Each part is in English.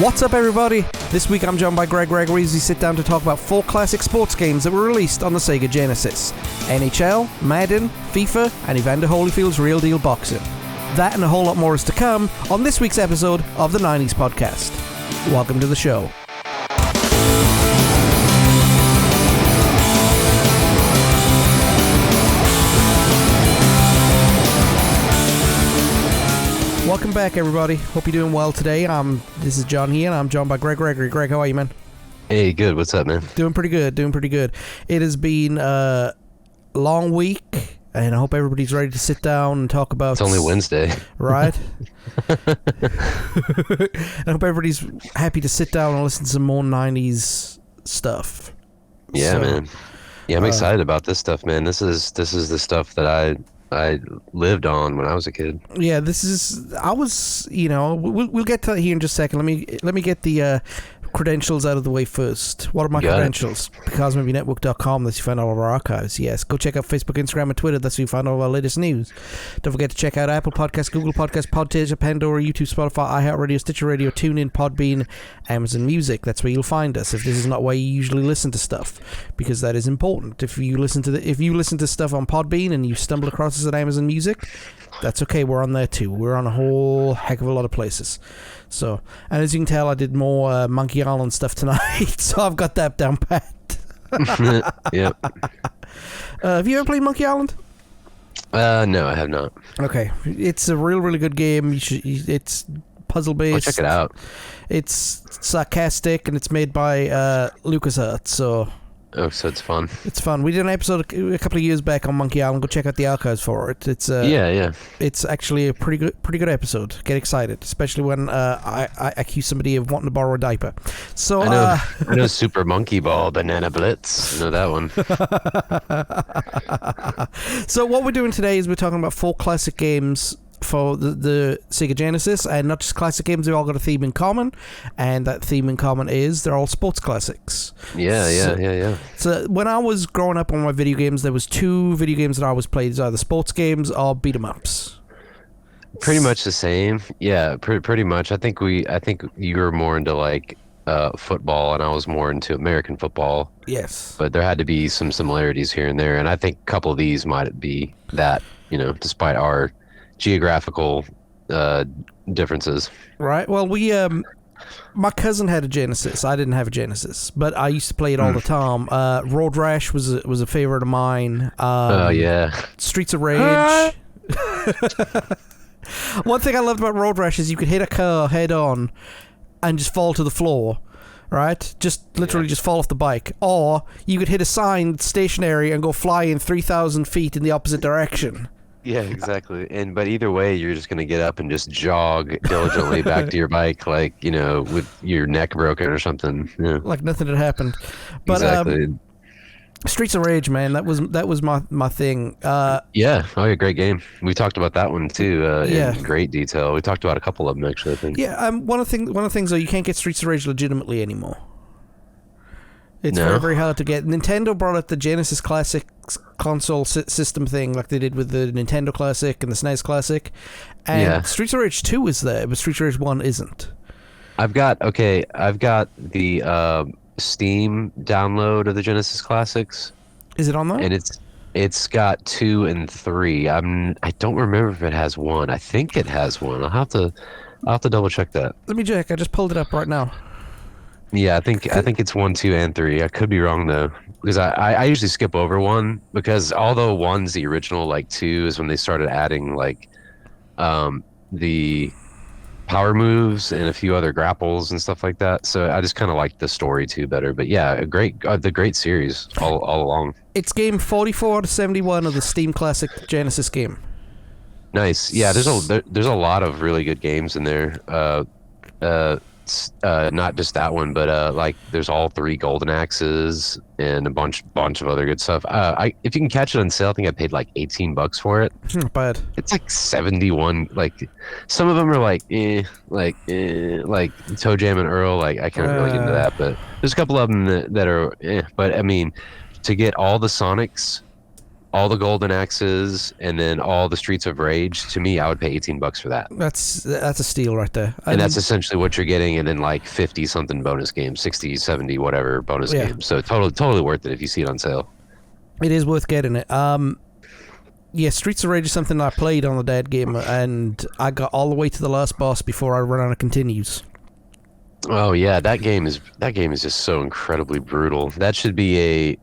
What's up, everybody? This week I'm joined by Gregg Gregory as we sit down to talk about 4 classic sports games that were released on the Sega Genesis: NHL, Madden, FIFA, and Evander Holyfield's Real Deal Boxing. That and a whole lot more is to come on this week's episode of the 90s Podcast. Welcome to the show. Welcome back, everybody. Hope you're doing well today. This is John here, and I'm joined by Gregg Gregory. Greg, how are you, man? Hey, good. What's up, man? Doing pretty good. It has been a long week, and I hope everybody's ready to sit down and talk about... It's only Wednesday. Right? I hope everybody's happy to sit down and listen to some more 90s stuff. Yeah, man. Yeah, I'm excited about this stuff, man. This is the stuff that I lived on when I was a kid. Yeah, we'll get to that here in just a second. Let me get the credentials out of the way first. What are my credentials? becausemaybepodcast.com. That's where you find all of our archives. Yes, go check out Facebook, Instagram, and Twitter. That's where you find all of our latest news. Don't forget to check out Apple Podcasts, Google Podcasts, Podtaser, Pandora, YouTube, Spotify, iHeartRadio, Stitcher Radio, TuneIn, Podbean, Amazon Music. That's where you'll find us. If this is not where you usually listen to stuff, because that is important. If you listen to stuff on Podbean and you stumble across us at Amazon Music, that's okay. We're on there too. We're on a whole heck of a lot of places. So, and as you can tell, I did more Monkey Island stuff tonight, so I've got that down pat. Yep. Have you ever played Monkey Island? No, I have not. Okay, it's a really good game. It's puzzle based. I'll check it out. It's sarcastic and it's made by LucasArts. So it's fun. It's fun. We did an episode a couple of years back on Monkey Island. Go check out the archives for it. It's It's actually a pretty good episode. Get excited, especially when I accuse somebody of wanting to borrow a diaper. So I know Super Monkey Ball, Banana Blitz. I know that one. So what we're doing today is we're talking about 4 classic games for the Sega Genesis, and not just classic games, they've all got a theme in common, and that theme in common is they're all sports classics. Yeah. So when I was growing up on my video games, there was 2 video games that I always played, either sports games or beat 'em ups. Pretty much the same. Yeah, pretty much. I think you were more into like football, and I was more into American football. Yes. But there had to be some similarities here and there, and I think a couple of these might be that, despite our geographical differences. Right. Well, my cousin had a Genesis. I didn't have a Genesis, but I used to play it all the time. Road Rash was a favorite of mine. Streets of Rage. One thing I loved about Road Rash is you could hit a car head on and just fall to the floor. Right? Just literally just fall off the bike. Or you could hit a sign that's stationary and go flying 3,000 feet in the opposite direction. Yeah, exactly. But either way, you're just going to get up and just jog diligently back to your bike, like, with your neck broken or something. Yeah. Like nothing had happened. But, exactly. Streets of Rage, man, that was my thing. Great game. We talked about that one too in great detail. We talked about a couple of them actually, I think. Yeah, one of the things though, you can't get Streets of Rage legitimately anymore. It's very, very hard to get. Nintendo brought out the Genesis Classic console system thing like they did with the Nintendo Classic and the SNES Classic. And Streets of Rage 2 is there, but Streets of Rage 1 isn't. I've got the Steam download of the Genesis Classics. Is it on there? And it's got 2 and 3. I don't remember if it has 1. I think it has 1. I'll have to double check that. Let me check. I just pulled it up right now. Yeah, I think it's 1, 2, and 3. I could be wrong though, because I usually skip over 1, because although 1's the original, like 2 is when they started adding like the power moves and a few other grapples and stuff like that. So I just kind of like the story 2 better. But yeah, the great series all along. It's game 44 to 71 of the Steam Classic Genesis game. Nice. Yeah, there's a lot of really good games in there. Not just that one, but like there's all 3 Golden Axes and a bunch of other good stuff. If you can catch it on sale, I think I paid like $18 for it. Not bad. It's like 71. Like some of them are like Toe Jam and Earl. Like I can't really get into that, but there's a couple of them that are. But I mean, to get all the Sonics all the golden axes, and then all the Streets of Rage. To me, I would pay $18 for that. That's a steal right there. And that's essentially what you're getting, and then like 50 something bonus games, 60, 70, whatever bonus games. So totally worth it if you see it on sale. It is worth getting it. Yeah, Streets of Rage is something I played on the Dead game, and I got all the way to the last boss before I ran out of continues. Oh yeah, that game is just so incredibly brutal. That should be a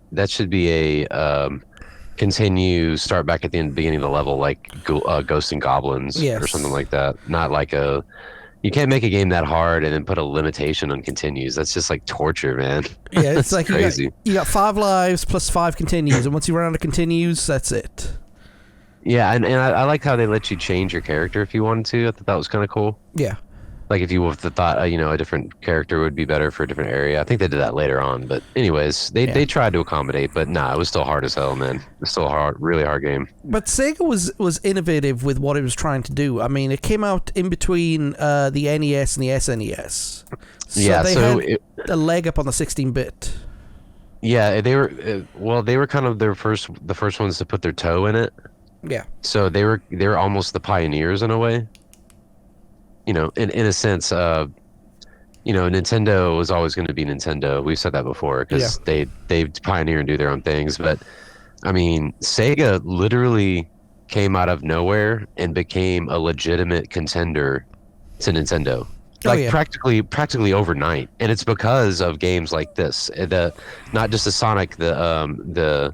continue, start back at the beginning of the level, like Ghosts and Goblins or something like that. Not like you can't make a game that hard and then put a limitation on continues. That's just like torture, man. Yeah, it's like crazy. You got 5 lives plus 5 continues, and once you run out of continues, that's it. Yeah, and I like how they let you change your character if you wanted to. I thought that was kind of cool. Yeah. Like if you thought, a different character would be better for a different area. I think they did that later on. But anyways, they tried to accommodate, but it was still hard as hell, man. It's still hard, really hard game. But Sega was innovative with what it was trying to do. I mean, it came out in between the NES and the SNES. So they had a leg up on the 16-bit. Yeah, they were kind of the first ones to put their toe in it. Yeah. So they were almost the pioneers in a way. In a sense, Nintendo was always going to be Nintendo. We've said that before because they pioneer and do their own things. But I mean, Sega literally came out of nowhere and became a legitimate contender to Nintendo, practically overnight. And it's because of games like this. Not just the Sonic, the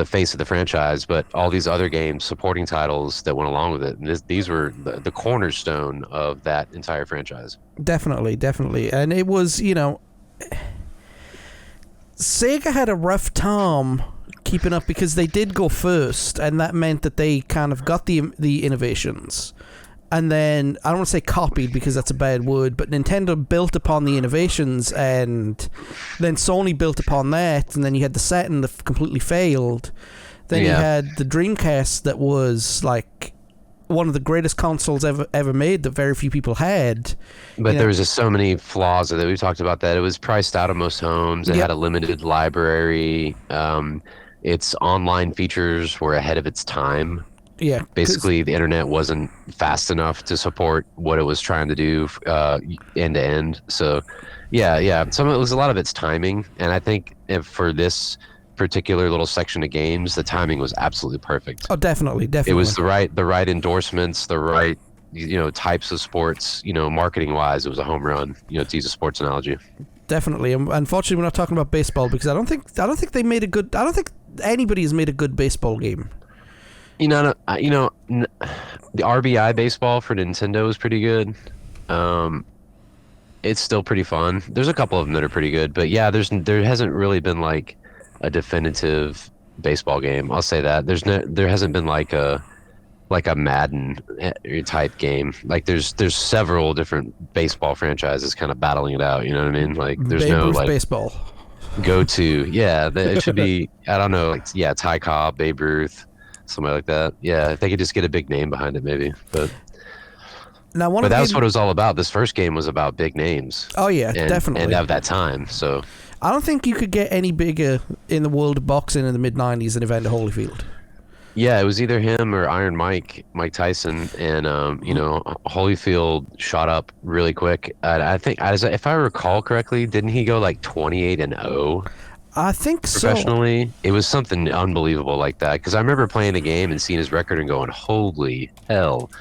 face of the franchise, but all these other games, supporting titles that went along with it. And these were the cornerstone of that entire franchise. Definitely. And it was, Sega had a rough time keeping up because they did go first, and that meant that they kind of got the innovations. And then, I don't want to say copied because that's a bad word, but Nintendo built upon the innovations, and then Sony built upon that, and then you had the Saturn that completely failed. Then you had the Dreamcast that was like one of the greatest consoles ever made that very few people had. But there was just so many flaws with it. We talked about that. It was priced out of most homes. It had a limited library. Its online features were ahead of its time. Yeah, basically the internet wasn't fast enough to support what it was trying to do end to end. So yeah, it was a lot of its timing, and I think for this particular little section of games, the timing was absolutely perfect. Oh, definitely. It was the right endorsements, the right types of sports. Marketing wise, it was a home run. To use a sports analogy. Definitely. Unfortunately, we're not talking about baseball because I don't think anybody has made a good baseball game. The RBI baseball for Nintendo is pretty good. It's still pretty fun. There's a couple of them that are pretty good, but yeah, there hasn't really been like a definitive baseball game. I'll say that there hasn't been like a Madden type game. Like there's several different baseball franchises kind of battling it out. You know what I mean? Like there's Babe no Ruth like baseball. Go to it should be I don't know Ty Cobb, Babe Ruth. Somebody like that. Yeah, if they could just get a big name behind it, maybe. But that was what it was all about. This first game was about big names. Oh yeah, definitely. And of that time, so I don't think you could get any bigger in the world of boxing in the mid '90s than Evander Holyfield. Yeah, it was either him or Iron Mike Tyson, and Holyfield shot up really quick. I think, if I recall correctly, didn't he go like 28-0? I think professionally? So. It was something unbelievable like that, because I remember playing the game and seeing his record and going, holy hell.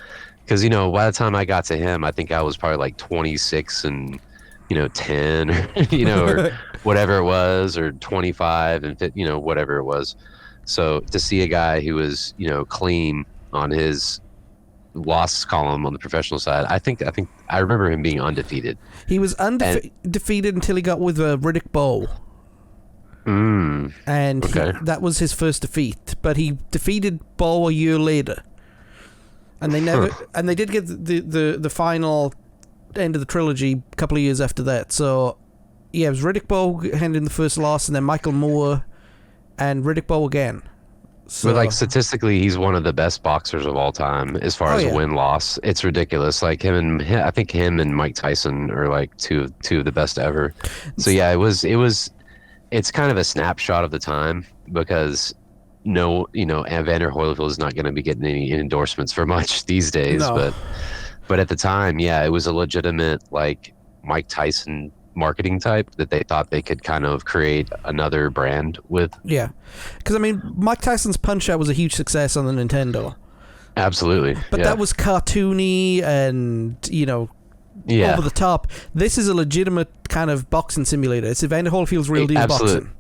Because, by the time I got to him, I think I was probably like 26 and, 10, or whatever it was, or 25 and, whatever it was. So to see a guy who was, clean on his loss column on the professional side, I remember him being undefeated. He was undefeated until he got with Riddick Bowe. And that was his first defeat, but he defeated Bowe a year later, and they did get the final end of the trilogy a couple of years after that. So yeah, it was Riddick Bowe handing the first loss, and then Michael Moore and Riddick Bowe again. So, but statistically, he's one of the best boxers of all time as far as win-loss. It's ridiculous. I think him and Mike Tyson are like two of the best ever. So yeah, it's kind of a snapshot of the time, because no, Evander Holyfield is not going to be getting any endorsements for much these days. No. But at the time, yeah, it was a legitimate like Mike Tyson marketing type that they thought they could kind of create another brand with. Yeah, because I mean, Mike Tyson's Punch-Out was a huge success on the Nintendo. Absolutely, but that was cartoony and over the top. This is a legitimate kind of boxing simulator. It's Evander Holyfield's real deal boxing.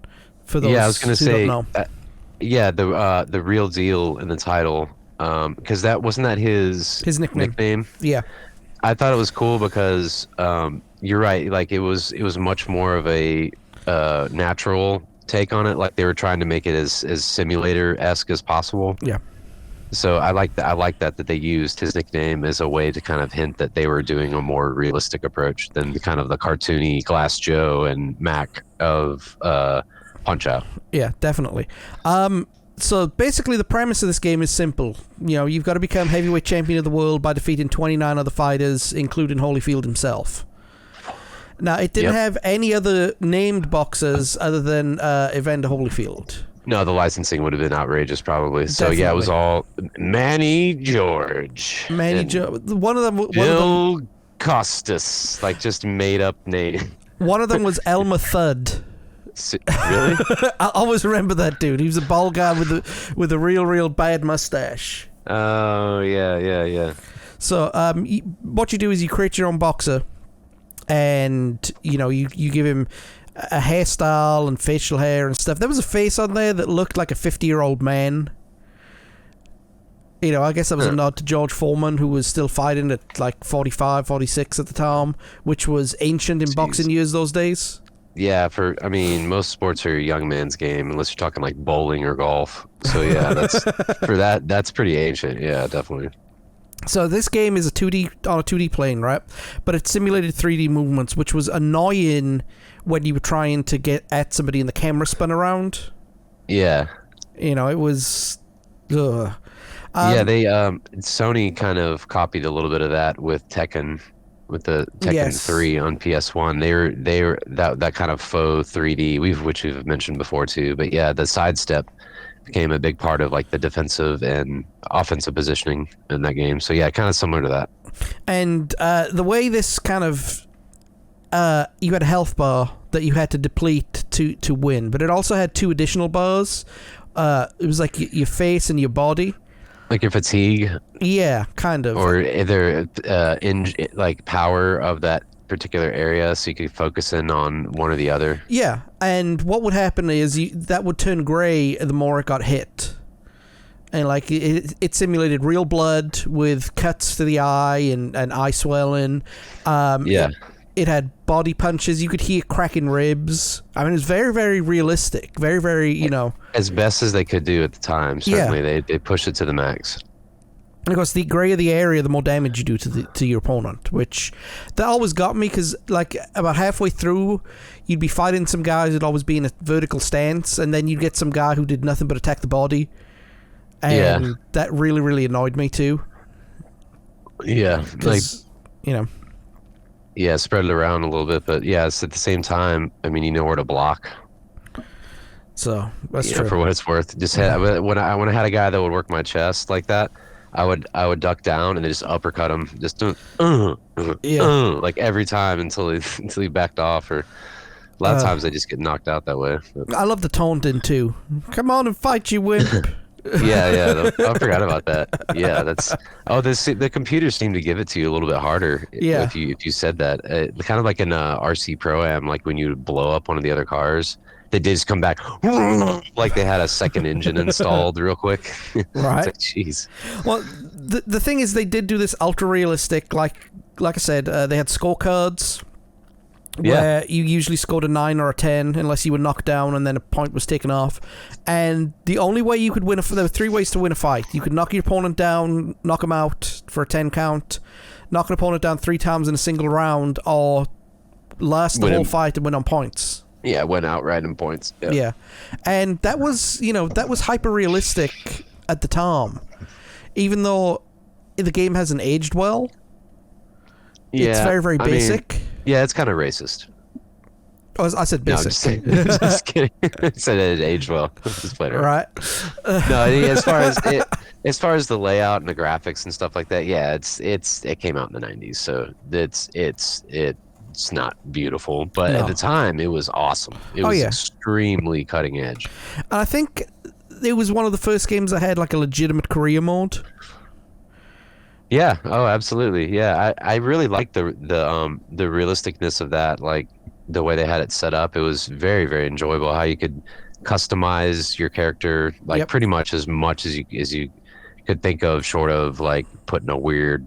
For those, I was going to say, don't know. The real deal in the title, because that wasn't that his nickname. Yeah, I thought it was cool because you're right. Like it was much more of a natural take on it. Like they were trying to make it as simulator-esque as possible. Yeah. So I like that they used his nickname as a way to kind of hint that they were doing a more realistic approach than the kind of the cartoony Glass Joe and Mac of Punch-Out. Yeah, definitely. So basically the premise of this game is simple. You've got to become heavyweight champion of the world by defeating 29 other fighters, including Holyfield himself. Now, it didn't have any other named boxers other than Evander Holyfield. No, the licensing would have been outrageous, probably. So Definitely. Yeah, it was all Manny George, One of them, Bill Costas, like just made up name. One of them was Elmer Fudd. Really? I always remember that dude. He was a bald guy with a real bad mustache. Oh yeah. So what you do is you create your own boxer, and you give him a hairstyle and facial hair and stuff. There was a face on there that looked like a 50-year-old man. I guess that was a nod to George Foreman, who was still fighting at like 45, 46 at the time, which was ancient in boxing years those days. Yeah, most sports are a young man's game, unless you're talking like bowling or golf. So yeah, that's pretty ancient. Yeah, definitely. So this game is on a 2D plane, right? But it simulated 3D movements, which was annoying when you were trying to get at somebody and the camera spun around. Yeah. It was... Ugh. They Sony kind of copied a little bit of that with Tekken, with the Tekken 3 on PS1. They were that kind of faux 3D, which we've mentioned before too. But yeah, the sidestep became a big part of like the defensive and offensive positioning in that game. So yeah, kind of similar to that. And the way this kind of you had a health bar that you had to deplete to win, but it also had two additional bars. It was like your face and your body. Like your fatigue? Yeah, kind of. Or either like power of that particular area, so you could focus in on one or the other. Yeah, and what would happen is that would turn gray the more it got hit. And like it simulated real blood with cuts to the eye and eye swelling. It had body punches. You could hear cracking ribs. I mean, it was very, very realistic. Very, very, as best as they could do at the time. Certainly, they pushed it to the max. And of course, the grayer the area, the more damage you do to your opponent, which that always got me because, like, about halfway through, you'd be fighting some guys who'd always be in a vertical stance, and then you'd get some guy who did nothing but attack the body, and that really, really annoyed me too. Yeah, like Yeah, spread it around a little bit, but yeah, it's at the same time. I mean, you know where to block. So that's true. For what it's worth, when I had a guy that would work my chest like that, I would duck down and then just uppercut him, just like every time until he backed off. Or a lot of times they just get knocked out that way. But. I love the taunting too. Come on and fight, you wimp. Yeah. I forgot about that. Yeah, the computers seem to give it to you a little bit harder. Yeah. If you said that, kind of like in RC Pro-Am, like when you blow up one of the other cars, they did just come back like they had a second engine installed real quick. Right. It's like, jeez. Well, the thing is, they did do this ultra realistic. Like I said, they had scorecards. Where you usually scored a 9 or a 10 unless you were knocked down and then a point was taken off. And the only way you could win there were 3 ways to win a fight. You could knock your opponent down, knock him out for a 10 count, knock an opponent down 3 times in a single round, or last the whole fight and win on points. Yeah, went outright in points. Yeah. And that was hyper realistic at the time. Even though the game hasn't aged well. Yeah, it's very, very basic. Yeah, it's kind of racist. I said No, I'm basic. just kidding. I said it aged well. Just played it Right. No, as far as the layout and the graphics and stuff like that, yeah, it came out in the 90s, so it's not beautiful, but at the time it was awesome. It was extremely cutting edge. And I think it was one of the first games that had like a legitimate career mode. Yeah. Oh, absolutely. Yeah. I really liked the realisticness of that, like the way they had it set up. It was very, very enjoyable how you could customize your character like pretty much as you could think of, short of like putting a weird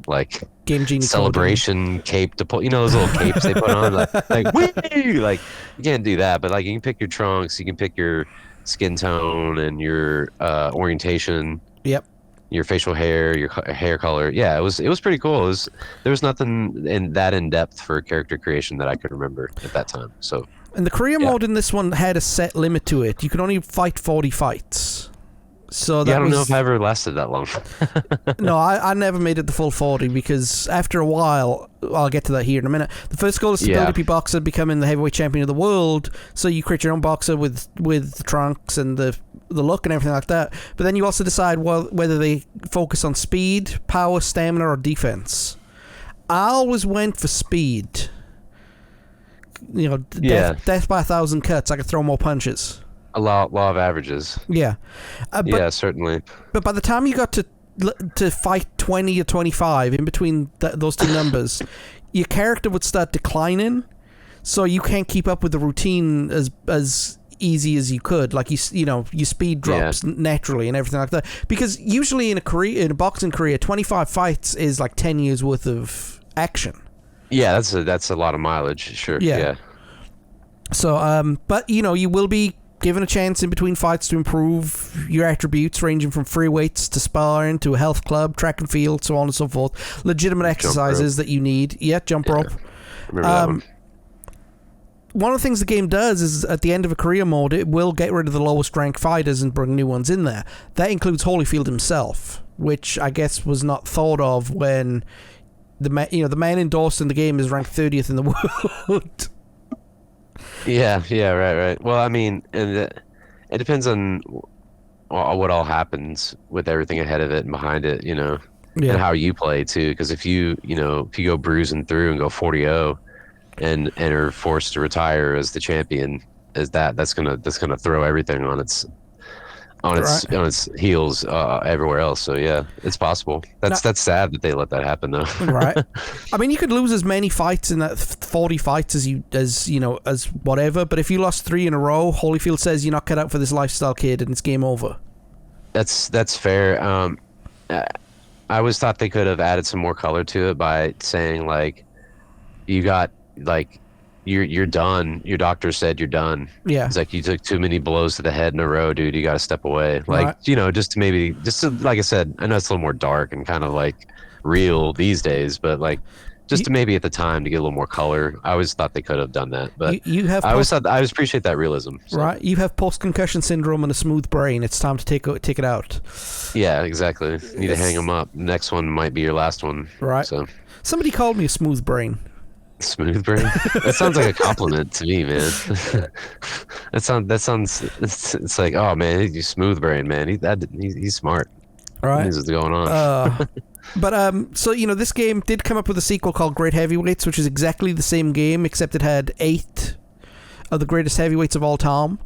like Game Genie celebration cape to pull, those little capes they put on, like whee! Like you can't do that, but like you can pick your trunks, you can pick your skin tone and your orientation. Yep. Your facial hair, your hair color. Yeah, it was pretty cool. There was nothing in depth for character creation that I could remember at that time. So, and the career mode in this one had a set limit to it. You could only fight 40 fights. So that I don't know if I ever lasted that long. No, I never made it the full 40 because after a while, I'll get to that here in a minute. The first goal is to build up your boxer, becoming the heavyweight champion of the world. So you create your own boxer with the trunks and the look and everything like that. But then you also decide whether they focus on speed, power, stamina, or defense. I always went for speed. Death by 1,000 cuts. I could throw more punches. A law of averages. Yeah. Yeah, certainly. But by the time you got to fight 20 or 25, in between those two numbers, your character would start declining, so you can't keep up with the routine as easy as you could. Like your speed drops naturally and everything like that. Because usually in a boxing career, 25 fights is like 10 years worth of action. Yeah, that's a lot of mileage. Sure. Yeah. So, but you will be given a chance in between fights to improve your attributes, ranging from free weights to sparring to a health club, track and field, so on and so forth. Legitimate exercises that you need. Yeah, jump rope. Remember that one. One of the things the game does is at the end of a career mode, it will get rid of the lowest ranked fighters and bring new ones in there. That includes Holyfield himself, which I guess was not thought of when the man endorsed in the game is ranked 30th in the world. Yeah, right. Well, I mean, and it depends on what all happens with everything ahead of it and behind it, and how you play too. Because if you go bruising through and go 40-0 and are forced to retire as the champion, that's gonna throw everything on its heels everywhere else. So yeah, it's possible. That's sad that they let that happen though. Right. I mean, you could lose as many fights in that 40 fights as whatever. But if you lost 3 in a row, Holyfield says you're not cut out for this lifestyle, kid, and it's game over. That's fair. I always thought they could have added some more color to it by saying like, you got like. You're done. Your doctor said you're done. Yeah. It's like you took too many blows to the head in a row, dude. You got to step away. Like, right. Just like I said, I know it's a little more dark and kind of like real these days, but like to maybe at the time to get a little more color. I always thought they could have done that, but I always appreciate that realism. So. Right. You have post-concussion syndrome and a smooth brain. It's time to take it out. Yeah, exactly. You need to hang them up. Next one might be your last one. Right. So somebody called me a smooth brain. Smooth brain? That sounds like a compliment to me, man. That sounds. It's like, oh man, he's smooth brain, man. He's smart. Right. He knows what's going on. But so this game did come up with a sequel called Great Heavyweights, which is exactly the same game except it had 8 of the greatest heavyweights of all time.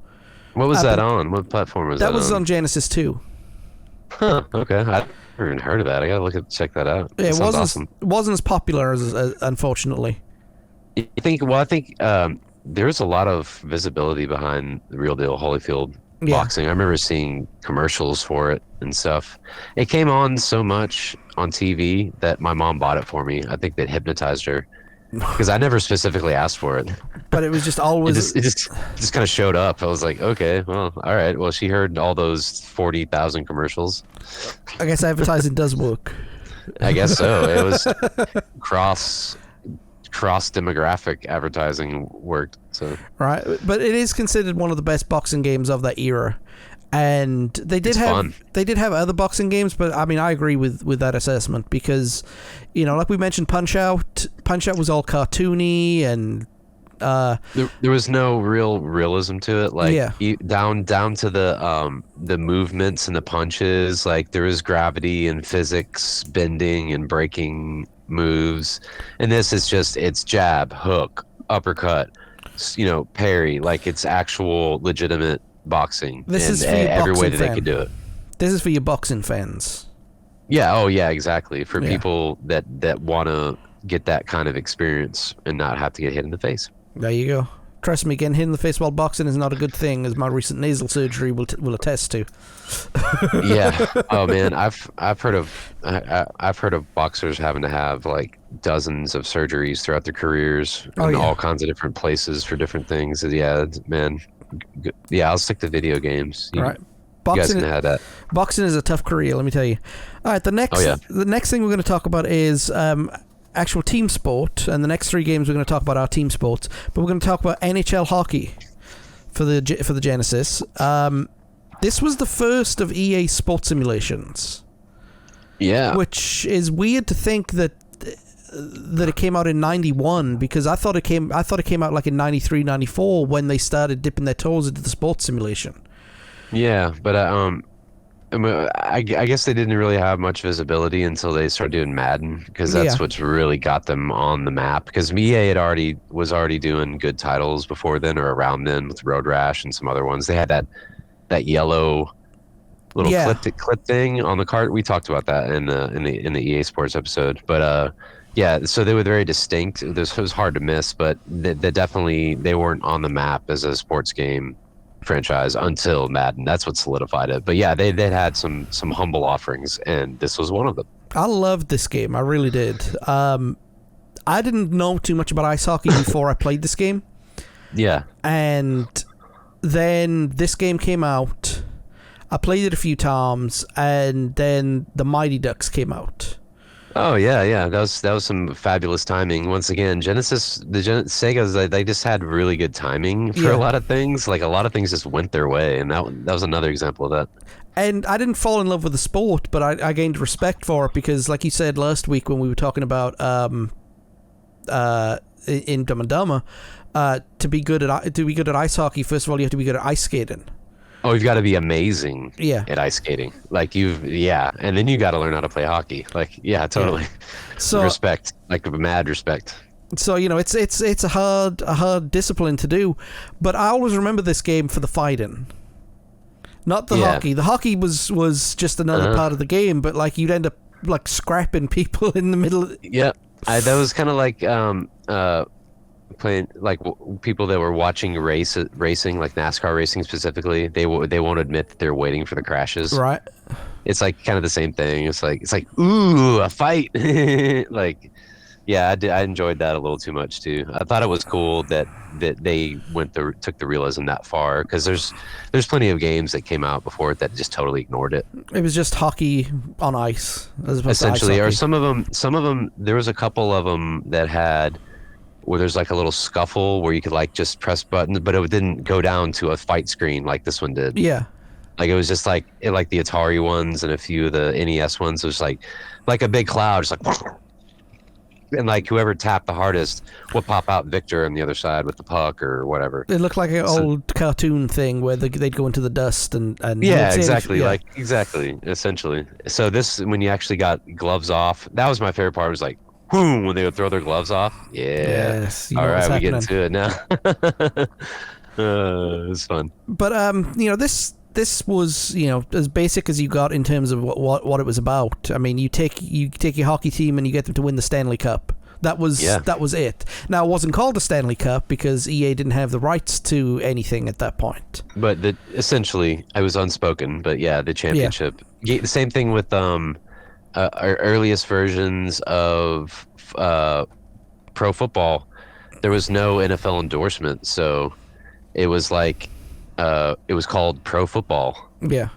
What was that on? What platform was that on? That was on Genesis 2. Huh. Okay. I never even heard of that. I gotta check that out. Yeah, Awesome. It wasn't as popular as unfortunately. I think there's a lot of visibility behind the real deal Holyfield boxing. I remember seeing commercials for it and stuff. It came on so much on TV that my mom bought it for me. I think that hypnotized her because I never specifically asked for it. But it was just always... It just kind of showed up. I was like, okay, well, all right. Well, she heard all those 40,000 commercials. I guess advertising does work. I guess so. It was cross demographic advertising worked. So right, but it is considered one of the best boxing games of that era, and they did have other boxing games, but I mean I agree with that assessment because like we mentioned, Punch Out was all cartoony and There was no real realism to it. Like down to the movements and the punches. Like there was gravity and physics, bending and breaking moves. And this is just it's jab, hook, uppercut, parry. Like it's actual legitimate boxing. This is for your every way that fan. they could do it. This is for your boxing fans. Yeah. Oh yeah. Exactly. For people that want to get that kind of experience and not have to get hit in the face. There you go. Trust me, getting hit in the face while boxing is not a good thing, as my recent nasal surgery will attest to. Yeah. Oh man, I've heard of boxers having to have like dozens of surgeries throughout their careers in all kinds of different places for different things. Yeah, man. Yeah, I'll stick to video games. All right. Boxing, you guys can have that. Boxing is a tough career, let me tell you. All right, the next thing we're going to talk about is actual team sport, and the next 3 games we're going to talk about our team sports, but we're going to talk about NHL Hockey for the Genesis. This was the first of EA sports simulations. Yeah. Which is weird to think that it came out in 91, because I thought it came out like in 93, 94 when they started dipping their toes into the sports simulation. Yeah, but I guess they didn't really have much visibility until they started doing Madden, because that's what's really got them on the map. Because EA was already doing good titles before then or around then with Road Rash and some other ones. They had that yellow little clip thing on the cart. We talked about that in the EA Sports episode. But so they were very distinct. It was hard to miss, but they weren't on the map as a sports game franchise until Madden. That's what solidified it. But yeah, they'd had some humble offerings, and this was one of them. I loved this game. I really did. I didn't know too much about ice hockey before I played this game. Yeah. And then this game came out. I played it a few times, and then the Mighty Ducks came out. Oh yeah. That was some fabulous timing. Once again, Sega, they just had really good timing for a lot of things. Like a lot of things just went their way, and that was another example of that. And I didn't fall in love with the sport, but I gained respect for it because, like you said last week when we were talking about in Dumb and Dumber, to be good at ice hockey, first of all you have to be good at ice skating. Oh, you've got to be amazing at ice skating. Like and then you got to learn how to play hockey. Like, yeah, totally. So respect, like mad respect. So, it's a hard discipline to do, but I always remember this game for the fighting. Not the hockey. The hockey was just another part of the game, but like you'd end up like scrapping people in the middle. Yeah. That was kind of like playing like people that were watching racing, like NASCAR racing specifically. They won't admit that they're waiting for the crashes. Right. It's like kind of the same thing. It's like ooh, a fight. Like, yeah, I enjoyed that a little too much too. I thought it was cool that they took the realism that far, because there's plenty of games that came out before it that just totally ignored it. It was just hockey on ice, as opposed essentially, to ice or hockey. some of them. There was a couple of them that had where there's like a little scuffle where you could like just press buttons, but it didn't go down to a fight screen like this one did. Yeah. Like it was just like the Atari ones and a few of the NES ones. It was like a big cloud, just like, and like whoever tapped the hardest would pop out victor on the other side with the puck or whatever. It looked like an old cartoon thing where they'd go into the dust and yeah, exactly. Like exactly, essentially. So this, when you actually got gloves off, that was my favorite part. It was like, whoom, when they would throw their gloves off. Yeah. Yes. All right, we get into it now. It was fun. But this was as basic as you got in terms of what it was about. I mean, you take your hockey team and you get them to win the Stanley Cup. That was it. Now, it wasn't called the Stanley Cup because EA didn't have the rights to anything at that point. But essentially, it was unspoken. But yeah, the championship. Yeah. The same thing with our earliest versions of pro football. There was no NFL endorsement, so it was like it was called pro football. Yeah.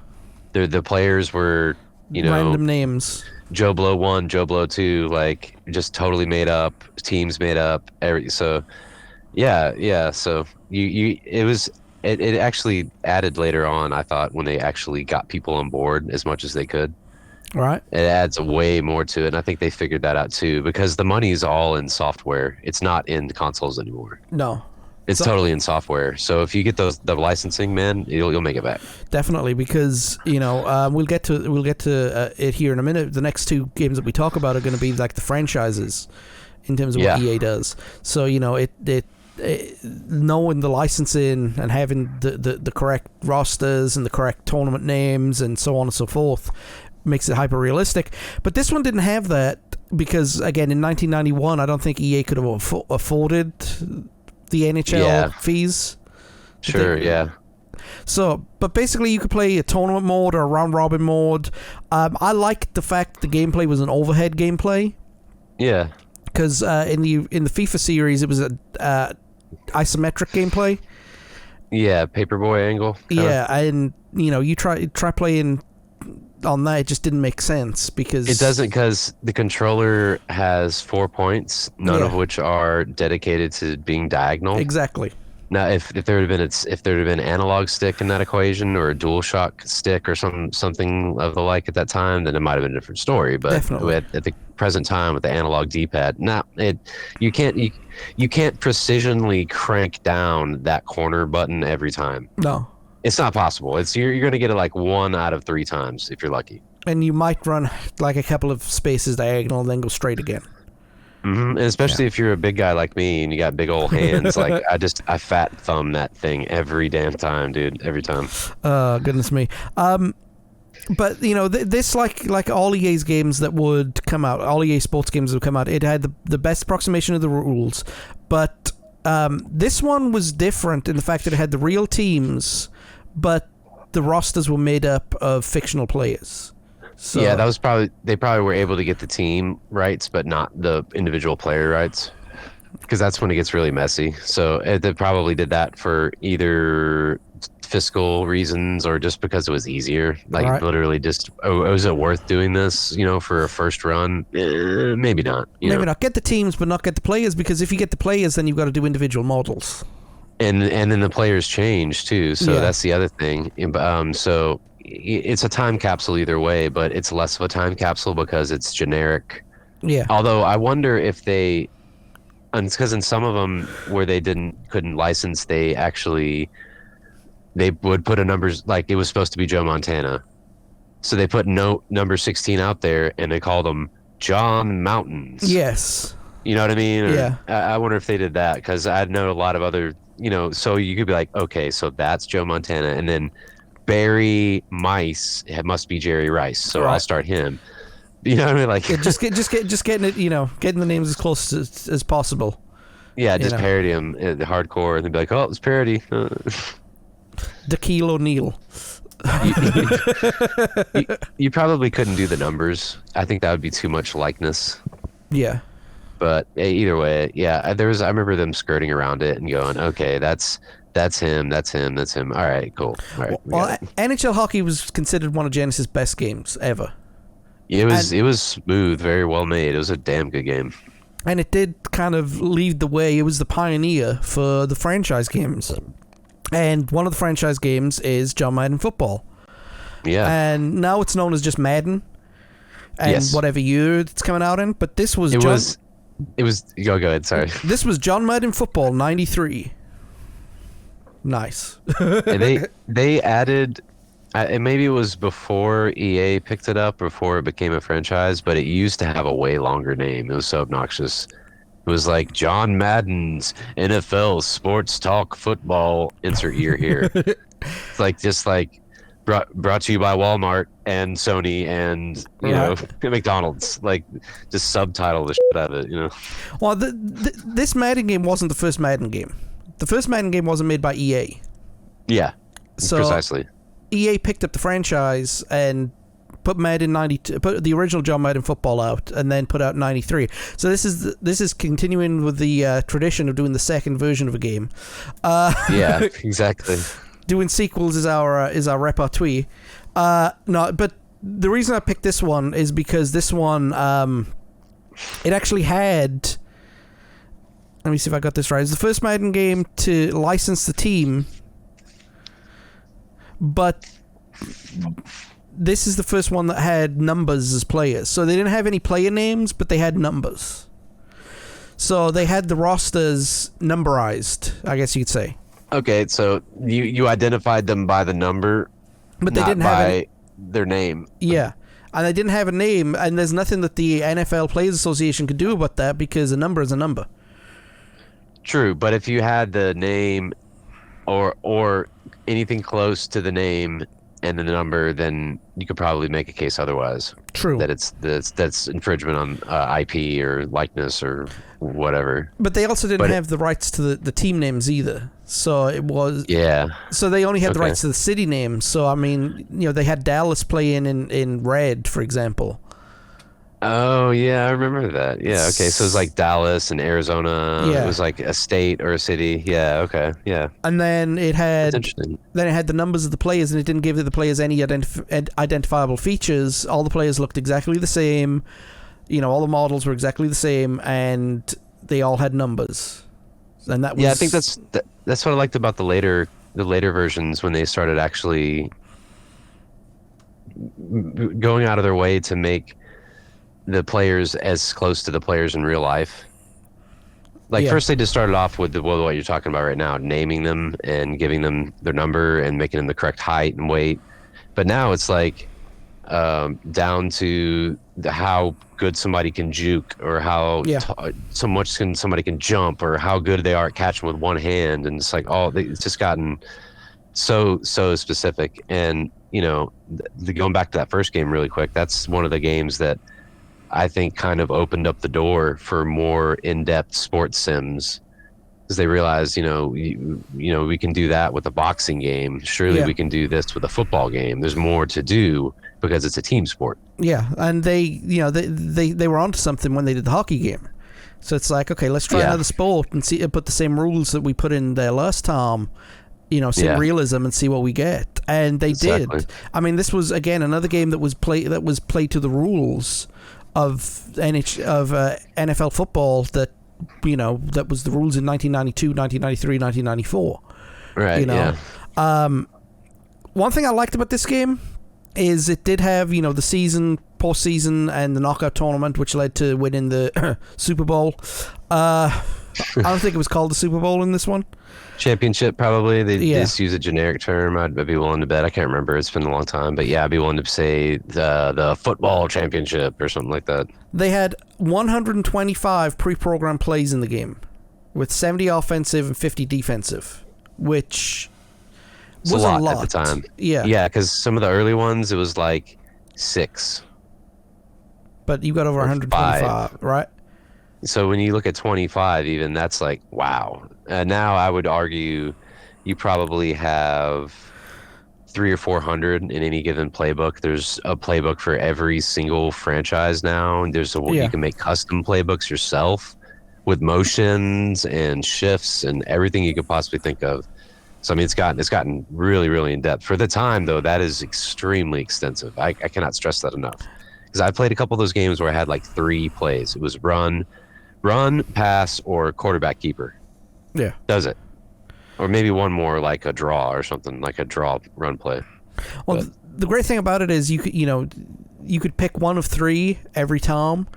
The players were random names. Joe Blow 1, Joe Blow 2, like just totally made up, teams made up. So it actually added later on, I thought, when they actually got people on board as much as they could. Right. It adds way more to it, and I think they figured that out too, because the money is all in software. It's not in consoles anymore. No. It's totally in software. So if you get the licensing, man, you'll make it back. Definitely, because we'll get to it here in a minute. The next two games that we talk about are going to be like the franchises in terms of what EA does. So it knowing the licensing and having the correct rosters and the correct tournament names and so on and so forth makes it hyper realistic. But this one didn't have that because, again, in 1991, I don't think EA could have afforded the NHL fees. Sure, yeah. So, but basically, you could play a tournament mode or a round robin mode. I liked the fact the gameplay was an overhead gameplay. Yeah. Because in the FIFA series, it was a isometric gameplay. Yeah, paperboy angle. Yeah, and you try playing on that, it just didn't make sense because it doesn't, because the controller has 4 points, none of which are dedicated to being diagonal. Exactly. Now, if there had been analog stick in that equation or a DualShock stick or something of the like at that time, then it might have been a different story. But definitely. At the present time with the analog D-pad, you can't precisionally crank down that corner button every time. No. It's not possible. You're going to get it like 1 out of 3 times if you're lucky. And you might run like a couple of spaces diagonal and then go straight again. Mm-hmm. And especially if you're a big guy like me and you got big old hands, like I fat thumb that thing every damn time, dude. Every time. Goodness me. But this like all EA's games that would come out, all EA sports games that would come out, it had the best approximation of the rules. But this one was different in the fact that it had the real teams, but the rosters were made up of fictional players. So, yeah, that was they probably were able to get the team rights, but not the individual player rights, because that's when it gets really messy. So they probably did that for either fiscal reasons or just because it was easier. Like literally just, is it worth doing this, for a first run? Maybe not. Maybe not. Get the teams, but not get the players, because if you get the players, then you've got to do individual models. And then the players change too, so that's the other thing. So it's a time capsule either way, but it's less of a time capsule because it's generic. Yeah. Although I wonder if and it's because in some of them where they couldn't license, they would put a numbers, like it was supposed to be Joe Montana, so they put number 16 out there and they called them John Mountains. Yes. You know what I mean? Yeah. I wonder if they did that, because I know a lot of other, so you could be like, okay, so that's Joe Montana, and then Barry Mice must be Jerry Rice, so I'll start him. You know what I mean? Like just getting it, getting the names as close as possible. Yeah, just parody them the hardcore, and they'd be like, oh, it's parody. Daquille O'Neal. You probably couldn't do the numbers. I think that would be too much likeness. Yeah. But either way, I remember them skirting around it and going, okay, that's him. All right, cool. All right. Well, NHL Hockey was considered one of Genesis' best games ever. It was smooth, very well made. It was a damn good game. And it did kind of lead the way. It was the pioneer for the franchise games. And one of the franchise games is John Madden Football. Yeah. And now it's known as just Madden. And whatever year it's coming out in. But this was Go ahead, sorry. This was John Madden Football 93. Nice. And they added, and maybe it was before EA picked it up, before it became a franchise, but it used to have a way longer name. It was so obnoxious. It was like John Madden's NFL Sports Talk Football, insert year here. It's like brought to you by Walmart and Sony and McDonald's. Like, just subtitle the shit out of it, Well, this Madden game wasn't the first Madden game. The first Madden game wasn't made by EA. Yeah, so precisely. EA picked up the franchise and put Madden 92, put the original John Madden Football out, and then put out 93. So this is continuing with the tradition of doing the second version of a game. Yeah, exactly. Doing sequels is our repertoire. No, but the reason I picked this one is because this one it actually had. Let me see if I got this right. It's the first Madden game to license the team, but this is the first one that had numbers as players. So they didn't have any player names, but they had numbers. So they had the rosters numberized, I guess you could say. Okay, so you identified them by the number, but they not didn't by have their name. Yeah, and they didn't have a name, and there's nothing that the NFL Players Association could do about that because a number is a number. True, but if you had the name or anything close to the name and the number, then you could probably make a case otherwise. True. That that's infringement on IP or likeness or whatever. But they also didn't have the rights to the team names either. So it was... Yeah. So they only had the rights to the city names. So, I mean, they had Dallas playing in red, for example. Oh, yeah, I remember that. Yeah, okay. So it was like Dallas and Arizona. Yeah. It was like a state or a city. Yeah, okay. Yeah. And then it had... That's interesting. Then it had the numbers of the players, and it didn't give the players any identifiable features. All the players looked exactly the same. All the models were exactly the same, and they all had numbers. And that was... Yeah, I think that's what I liked about the later versions, when they started actually going out of their way to make the players as close to the players in real life. Like, first they just started off with what you're talking about right now, naming them and giving them their number and making them the correct height and weight. But now it's like down to how good somebody can juke, or how so much somebody can jump, or how good they are at catching with one hand. And it's like it's just gotten so specific. And going back to that first game really quick, that's one of the games that I think kind of opened up the door for more in-depth sports sims, because they realized, we can do that with a boxing game. Surely we can do this with a football game. There's more to do because it's a team sport. Yeah, and they were onto something when they did the hockey game. So it's like, okay, let's try another sport and put the same rules that we put in there last time. Sim realism, and see what we get. And they did. I mean, this was again another game that was played to the rules of NFL football that was the rules in 1992, 1993, 1994. Right. One thing I liked about this game is it did have the season, postseason, and the knockout tournament, which led to winning the Super Bowl. I don't think it was called the Super Bowl in this one. Championship, probably. They just use a generic term. I'd be willing to bet. I can't remember. It's been a long time. But yeah, I'd be willing to say the football championship or something like that. They had 125 pre-programmed plays in the game, with 70 offensive and 50 defensive, which was a lot at the time. Yeah. Yeah, because some of the early ones, it was like 6. But you got over 125, right? So when you look at 25, even, that's like, wow. Now I would argue you probably have 300 or 400 in any given playbook. There's a playbook for every single franchise now, and you can make custom playbooks yourself with motions and shifts and everything you could possibly think of. So I mean, it's gotten really, really in depth. For the time, though, that is extremely extensive. I cannot stress that enough, because I played a couple of those games where I had like 3 plays. It was run, pass, or quarterback keeper. Yeah. Does it. Or maybe one more, like a draw or something, like a draw run play. Well, the great thing about it is you could pick one of 3 every time,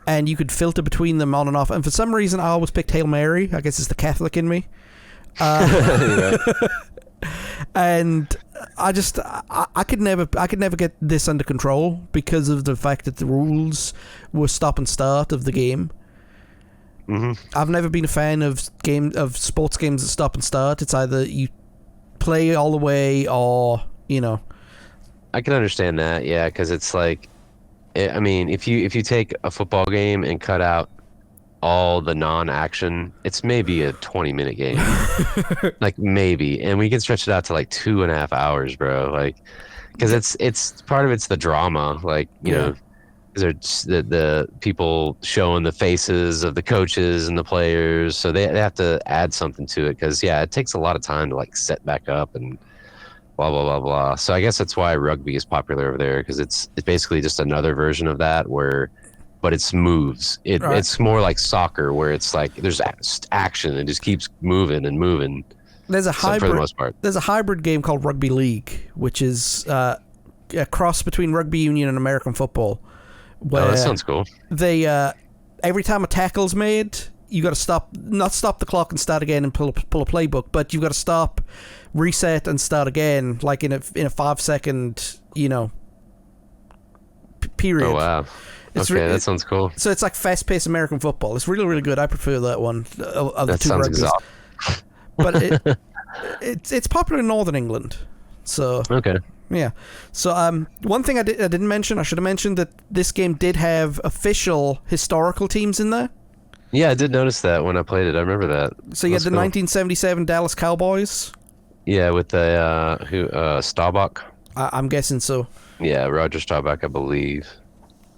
and you could filter between them on and off. And for some reason, I always picked Hail Mary. I guess it's the Catholic in me. And I could never get this under control because of the fact that the rules were stop and start of the game. Mm-hmm. I've never been a fan of sports games that stop and start. It's either you play all the way or I can understand that, yeah, because it's like, I mean, if you take a football game and cut out all the non-action, it's maybe a 20-minute game. Like, maybe, and we can stretch it out to like 2.5 hours, bro. Like, because it's part of it's the drama, like there's the people showing the faces of the coaches and the players, so they have to add something to it, because it takes a lot of time to like set back up and blah blah blah blah. So I guess that's why rugby is popular over there, because it's basically just another version of that, but it's moves. It's more like soccer, where it's like there's action and just keeps moving and moving. There's a hybrid, for the most part. There's a hybrid game called Rugby League, which is a cross between rugby union and American football. Oh, that sounds cool. They every time a tackle's made, you got to not stop the clock and start again and pull a playbook, but you've got to stop, reset, and start again, like in a 5-second, period. Oh wow. Okay, that sounds cool. So it's like fast-paced American football. It's really, really good. I prefer that one of the That two sounds rugbies. exotic. But it's popular in Northern England. So Okay. yeah. So one thing I didn't mention, I should have mentioned that this game did have official historical teams in there. Yeah, I did notice that when I played it. I remember that. So you had the 1977 Dallas Cowboys. Yeah, with the Staubach. I'm guessing so. Yeah, Roger Staubach, I believe.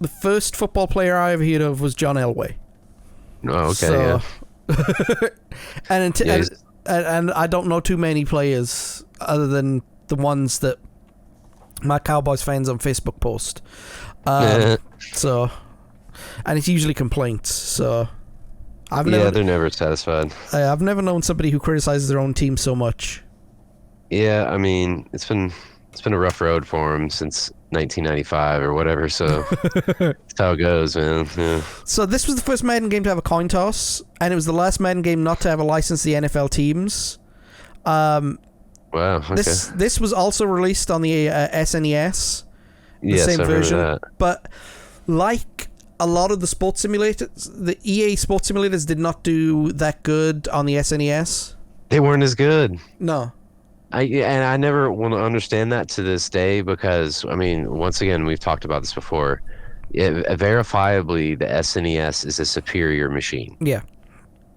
The first football player I ever heard of was John Elway. Oh, okay. Yeah. And I don't know too many players other than the ones that my Cowboys fans on Facebook post. So, and it's usually complaints. So, they're never satisfied. I've never known somebody who criticizes their own team so much. Yeah, I mean, it's been a rough road for them since 1995 or whatever, so that's how it goes, man. Yeah. So this was the first Madden game to have a coin toss, and it was the last Madden game not to have a license to the NFL teams. Wow, okay. This was also released on the SNES, the same version, that. But like a lot of the sports simulators, the EA sports simulators did not do that good on the SNES. They weren't as good. No. I never want to understand that to this day because, I mean, once again, we've talked about this before. Verifiably, the SNES is a superior machine. Yeah.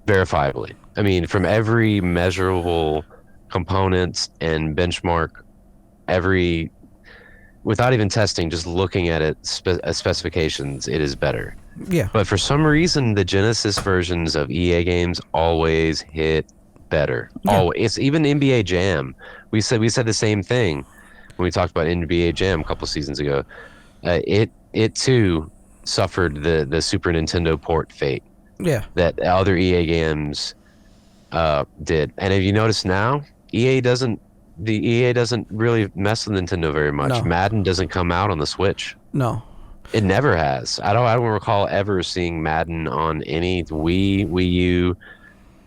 Verifiably. I mean, from every measurable component and benchmark, without even testing, just looking at it, specifications, it is better. Yeah. But for some reason, the Genesis versions of EA games always hit better. Yeah. Oh, it's even NBA Jam. We said the same thing when we talked about NBA Jam a couple seasons ago. It too suffered the Super Nintendo port fate. Yeah. That other EA games did. And have you noticed now, EA doesn't really mess with Nintendo very much. No. Madden doesn't come out on the Switch. No. It never has. I don't recall ever seeing Madden on any Wii U,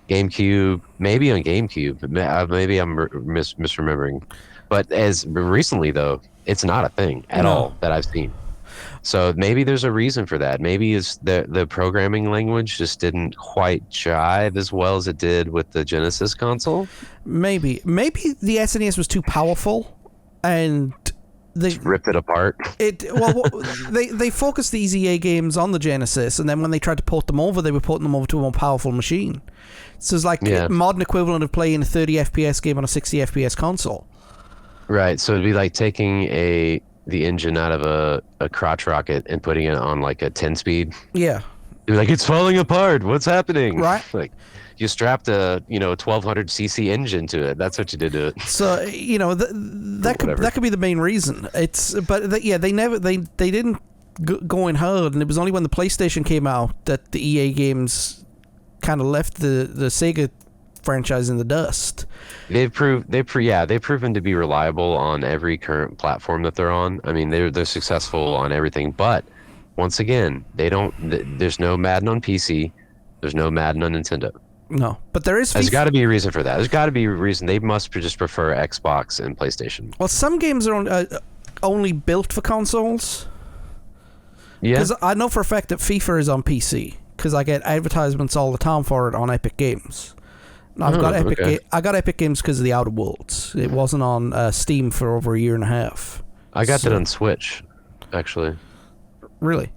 GameCube, maybe on GameCube. Maybe I'm misremembering. But as recently, though, it's not a thing at all that I've seen. So maybe there's a reason for that. Maybe it's the programming language just didn't quite jive as well as it did with the Genesis console. Maybe the SNES was too powerful, and they just ripped it apart. They focused these EA games on the Genesis, and then when they tried to port them over, they were porting them over to a more powerful machine. So it's like a modern equivalent of playing a 30 FPS game on a 60 FPS console. Right. So it'd be like taking the engine out of a crotch rocket and putting it on like a 10 speed. Yeah. You're like, it's falling apart. What's happening? Right. Like, you strapped a 1200 cc engine to it. That's what you did to it. So that could be the main reason. They didn't go in hard, and it was only when the PlayStation came out that the EA games kind of left the Sega franchise in the dust. They've proven to be reliable on every current platform that they're on. I mean, they're successful on everything, but once again, there's no Madden on PC, there's no Madden on Nintendo. No, but there's got to be a reason for that. There's got to be a reason. They must just prefer Xbox and PlayStation. Well, some games are only built for consoles. Yeah, because I know for a fact that FIFA is on PC because I get advertisements all the time for it on Epic Games. I got Epic Games because of the Outer Worlds. It wasn't on Steam for over a year and a half. I got that on Switch, actually. Really?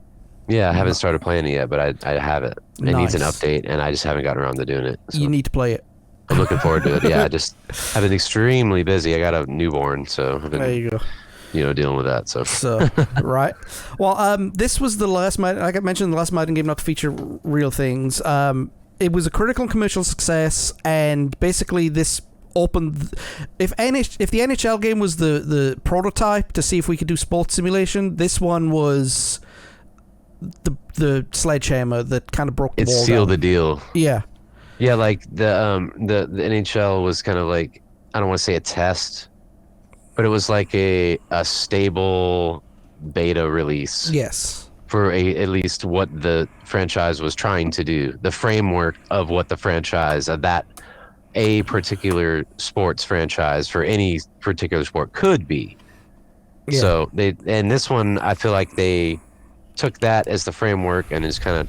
Yeah, I haven't started playing it yet, but I have it. It needs an update, and I just haven't gotten around to doing it. So. You need to play it. I'm looking forward to it. Yeah, I've been extremely busy. I got a newborn, so I've been, there you go. Dealing with that. So right. Well, this was the last Madden. Like I mentioned, the last Madden game not to feature real things. It was a critical and commercial success, and basically this opened. If the NHL game was the prototype to see if we could do sports simulation, this one was the sledgehammer that kind of broke the wall down. It sealed the deal. Yeah. Yeah, like the NHL was kind of like, I don't want to say a test, but it was like a stable beta release. Yes. for at least what the franchise was trying to do, the framework of what the franchise of that a particular sports franchise for any particular sport could be. Yeah. So this one, I feel like they took that as the framework and just kind of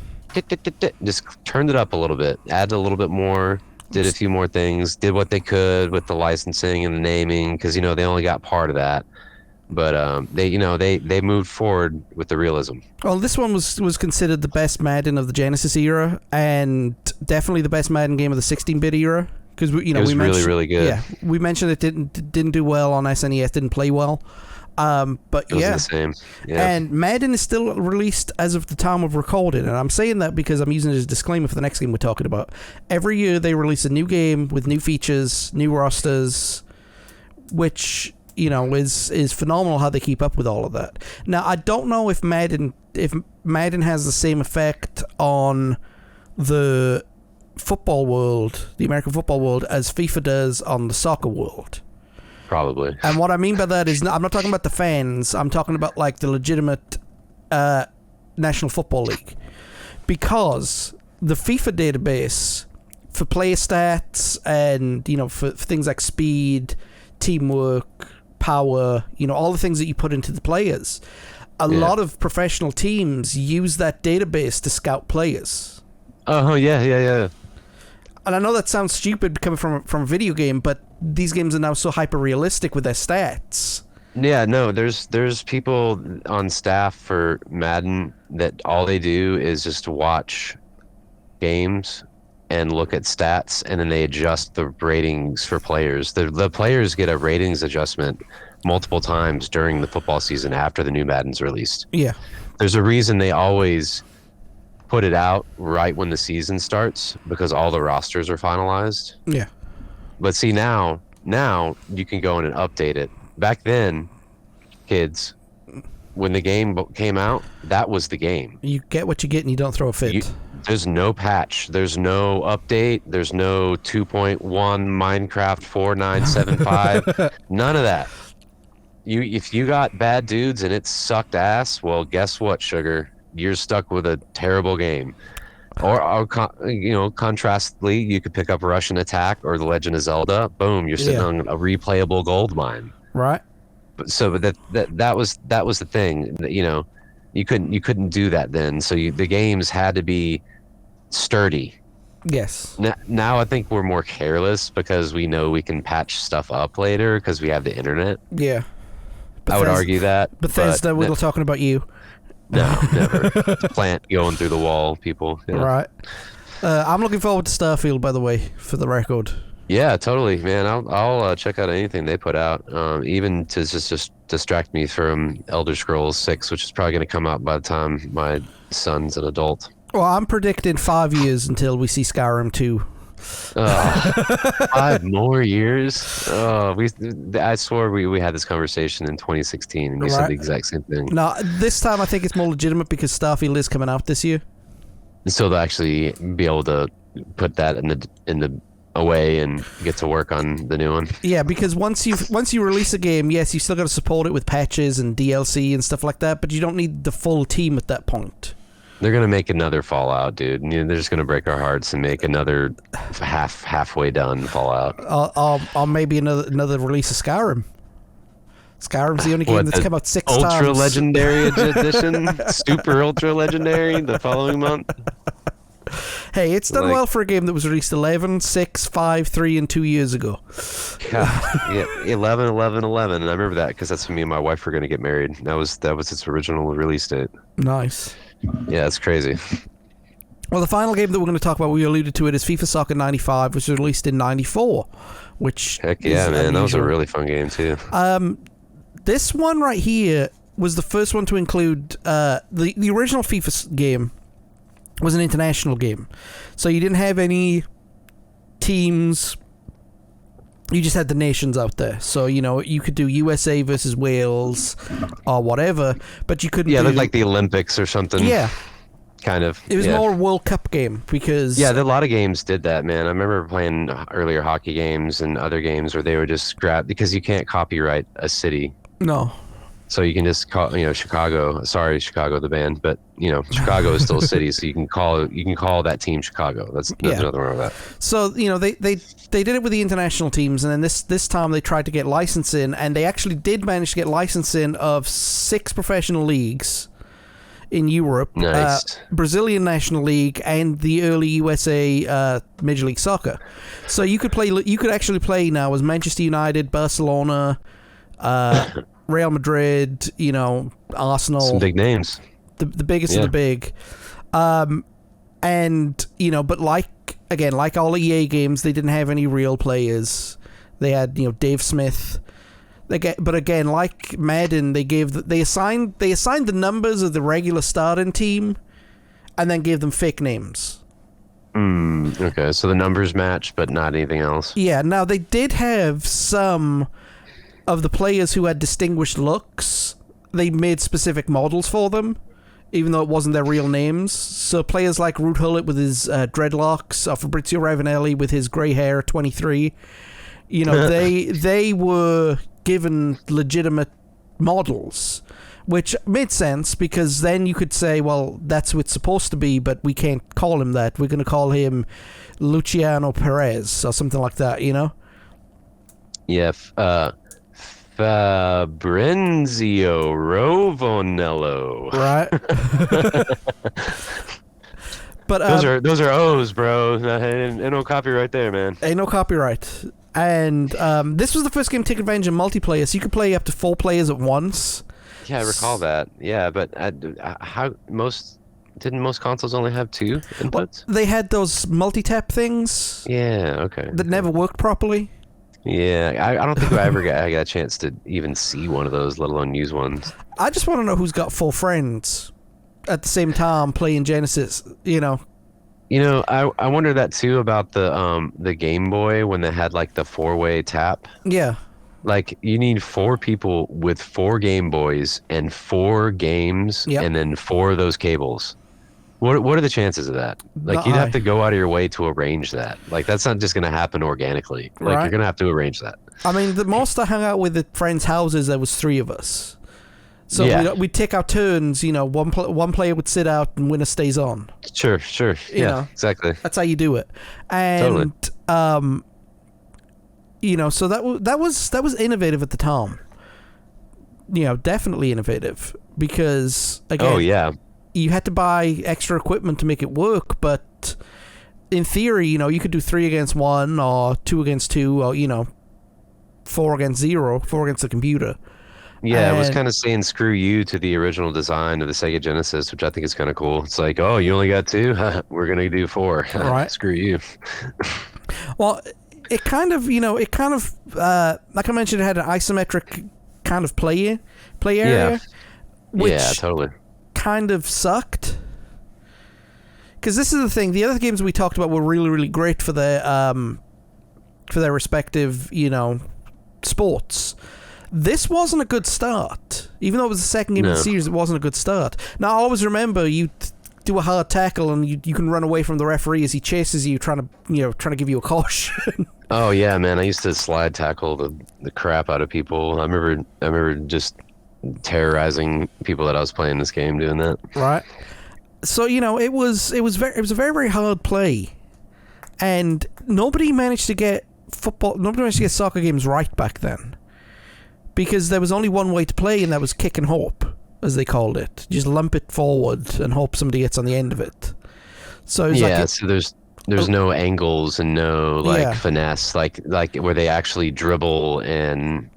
just turned it up a little bit, added a little bit more, did a few more things, did what they could with the licensing and the naming, because they only got part of that. But they moved forward with the realism. Well, this one was considered the best Madden of the Genesis era, and definitely the best Madden game of the 16-bit era. Because it was really, really good. Yeah, we mentioned it didn't do well on SNES, didn't play well. But it was the same. Yeah. And Madden is still released as of the time of recording, and I'm saying that because I'm using it as a disclaimer for the next game we're talking about. Every year they release a new game with new features, new rosters, which is phenomenal how they keep up with all of that. Now, I don't know if Madden has the same effect on the football world, the American football world, as FIFA does on the soccer world. Probably. And what I mean by that is, I'm not talking about the fans. I'm talking about like the legitimate National Football League, because the FIFA database for player stats and for things like speed, teamwork, power, all the things that you put into the players. A lot of professional teams use that database to scout players. Oh, yeah. And I know that sounds stupid coming from a video game, but these games are now so hyper-realistic with their stats. Yeah, no, there's people on staff for Madden that all they do is just watch games and look at stats, and then they adjust the ratings for players. The players get a ratings adjustment multiple times during the football season after the new Madden's released. Yeah. There's a reason they always put it out right when the season starts, because all the rosters are finalized. Yeah. But see, now you can go in and update it. Back then, kids, when the game came out, that was the game. You get what you get and you don't throw a fit. There's no patch. There's no update. There's no 2.1 Minecraft 4975. None of that. If you got bad dudes and it sucked ass, well, guess what, sugar? You're stuck with a terrible game. Or contrastly, you could pick up Russian Attack or The Legend of Zelda. Boom, you're sitting on a replayable gold mine. Right. But that was the thing. You couldn't do that then. So the games had to be sturdy. Yes. Now I think we're more careless because we know we can patch stuff up later because we have the internet. Yeah. I would argue that. Bethesda, we're talking about you. No, never. Plant going through the wall, people. Yeah. Right. I'm looking forward to Starfield, by the way, for the record. Yeah, totally, man. I'll check out anything they put out, even to just distract me from Elder Scrolls 6, which is probably going to come out by the time my son's an adult. Well, I'm predicting 5 years until we see Skyrim 2. 5 more years? I swore we had this conversation in 2016 and you said the exact same thing. No, this time I think it's more legitimate because Starfield is coming out this year. So they'll actually be able to put that in the away and get to work on the new one. Yeah, because once you release a game, yes, you still got to support it with patches and DLC and stuff like that, but you don't need the full team at that point. They're gonna make another Fallout, dude. They're just gonna break our hearts and make another halfway done Fallout. Or maybe another release of Skyrim. Skyrim's the only game that's come out 6 times. Ultra Legendary Edition, Super Ultra Legendary the following month. Hey, it's done well for a game that was released 11, 6, 5, 3, and 2 years ago. Yeah, 11, 11, 11. And I remember that because that's when me and my wife were going to get married. That was its original release date. Nice. Yeah, it's crazy. Well, the final game that we're going to talk about, we alluded to it, is FIFA Soccer 95, which was released in 94. Heck yeah, man. That was a really fun game, too. This one right here was the first one to include... the original FIFA game was an international game. So you didn't have any teams. You just had the nations out there. So, you could do USA versus Wales or whatever, but you couldn't do... like the Olympics or something. Yeah. Kind of. It was more a World Cup game because... Yeah, a lot of games did that, man. I remember playing earlier hockey games and other games where they would just grab... Because you can't copyright a city. No. So you can just call, Chicago. Sorry, Chicago, the band, but Chicago is still a city, so you can call that team Chicago. There's nothing wrong with that. So they did it with the international teams, and then this time they tried to get licensing, and they actually did manage to get licensing of 6 professional leagues in Europe, nice. Brazilian National League, and the early USA Major League Soccer. So you could actually play now as Manchester United, Barcelona, Real Madrid, Arsenal. Some big names. The biggest of the big. And, but like all EA games, they didn't have any real players. They had, Dave Smith. But again, like Madden, they assigned the numbers of the regular starting team, and then gave them fake names. Okay, so the numbers match, but not anything else. Yeah. Now they did have some of the players who had distinguished looks. They made specific models for them, even though it wasn't their real names. So players like Ruud Gullit with his dreadlocks, or Fabrizio Ravanelli with his grey hair, 23. They were given legitimate models, which made sense, because then you could say, well, that's what it's supposed to be, but we can't call him that. We're going to call him Luciano Perez or something like that, Yeah, Fabrizio Rovonello. Right. But those are O's, bro. Ain't no copyright there, man. Ain't no copyright. And this was the first game to take advantage of multiplayer, so you could play up to 4 players at once. Yeah, I recall that. Yeah, but didn't most consoles only have 2 inputs? Well, they had those multi-tap things. Yeah, okay. That never worked properly. Yeah, I don't think I ever got a chance to even see one of those, let alone use ones. I just want to know who's got 4 friends at the same time playing Genesis, I wonder that too about the Game Boy when they had like the 4-way tap. Yeah. Like you need 4 people with 4 Game Boys and 4 games, and then 4 of those cables. What are the chances of that? Like you'd have to go out of your way to arrange that. Like that's not just going to happen organically. Like you're going to have to arrange that. I mean, the most I hung out with at friends' houses, there was 3 of us. So we'd take our turns, one player would sit out and winner stays on. Sure. Yeah, exactly. That's how you do it. And totally. So that was innovative at the time. Definitely innovative, because again, you had to buy extra equipment to make it work, but in theory, you could do 3 against 1 or 2 against 2 or 4 against 0, 4 against the computer. Yeah, it was kind of saying screw you to the original design of the Sega Genesis, which I think is kind of cool. It's like, oh, you only got 2? We're going to do 4. Right. Screw you. Well, it kind of, like I mentioned, it had an isometric kind of play area. Which totally. kind of sucked. Because this is the thing, the other games we talked about were really, really great for their respective, sports. This wasn't a good start. Even though it was the second game of the series, it wasn't a good start. Now, I always remember you do a hard tackle and you can run away from the referee as he chases you, trying to give you a caution. Oh yeah, man! I used to slide tackle the crap out of people. I remember just terrorizing people that I was playing this game doing that. Right. So it was a very, very hard play, and nobody managed to get soccer games right back then. Because there was only one way to play, and that was kick and hope, as they called it. Just lump it forward and hope somebody gets on the end of it. So so there's no angles and no finesse, like where they actually dribble and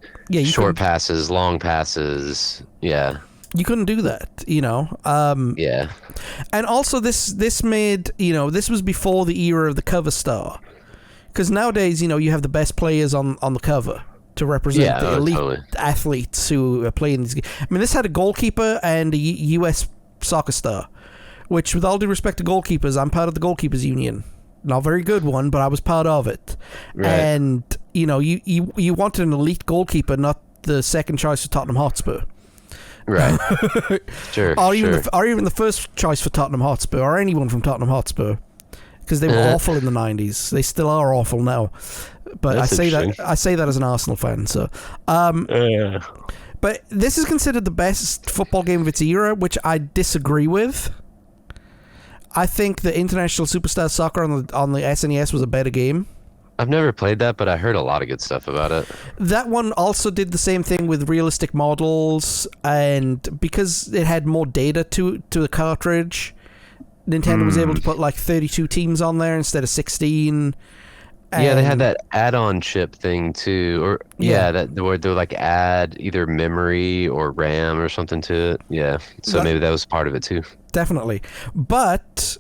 short passes, long passes. Yeah, you couldn't do that, And also, this made this was before the era of the cover star, because nowadays you have the best players on the cover to represent the elite athletes who are playing these games. I mean, this had a goalkeeper and a U.S. soccer star, which, with all due respect to goalkeepers, I'm part of the goalkeepers union. Not a very good one, but I was part of it. Right. And, you wanted an elite goalkeeper, not the second choice for Tottenham Hotspur. Right. Sure. Or even the first choice for Tottenham Hotspur, or anyone from Tottenham Hotspur. Because they were awful in the 90s. They still are awful now. But I say that as an Arsenal fan. So, But this is considered the best football game of its era, which I disagree with. I think the International Superstar Soccer on the SNES was a better game. I've never played that, but I heard a lot of good stuff about it. That one also did the same thing with realistic models, and because it had more data to the cartridge, Nintendo was able to put like 32 teams on there instead of 16. Yeah, they had that add-on chip thing too, or that where they're like add either memory or RAM or something to it. Yeah, so maybe that was part of it too. Definitely, but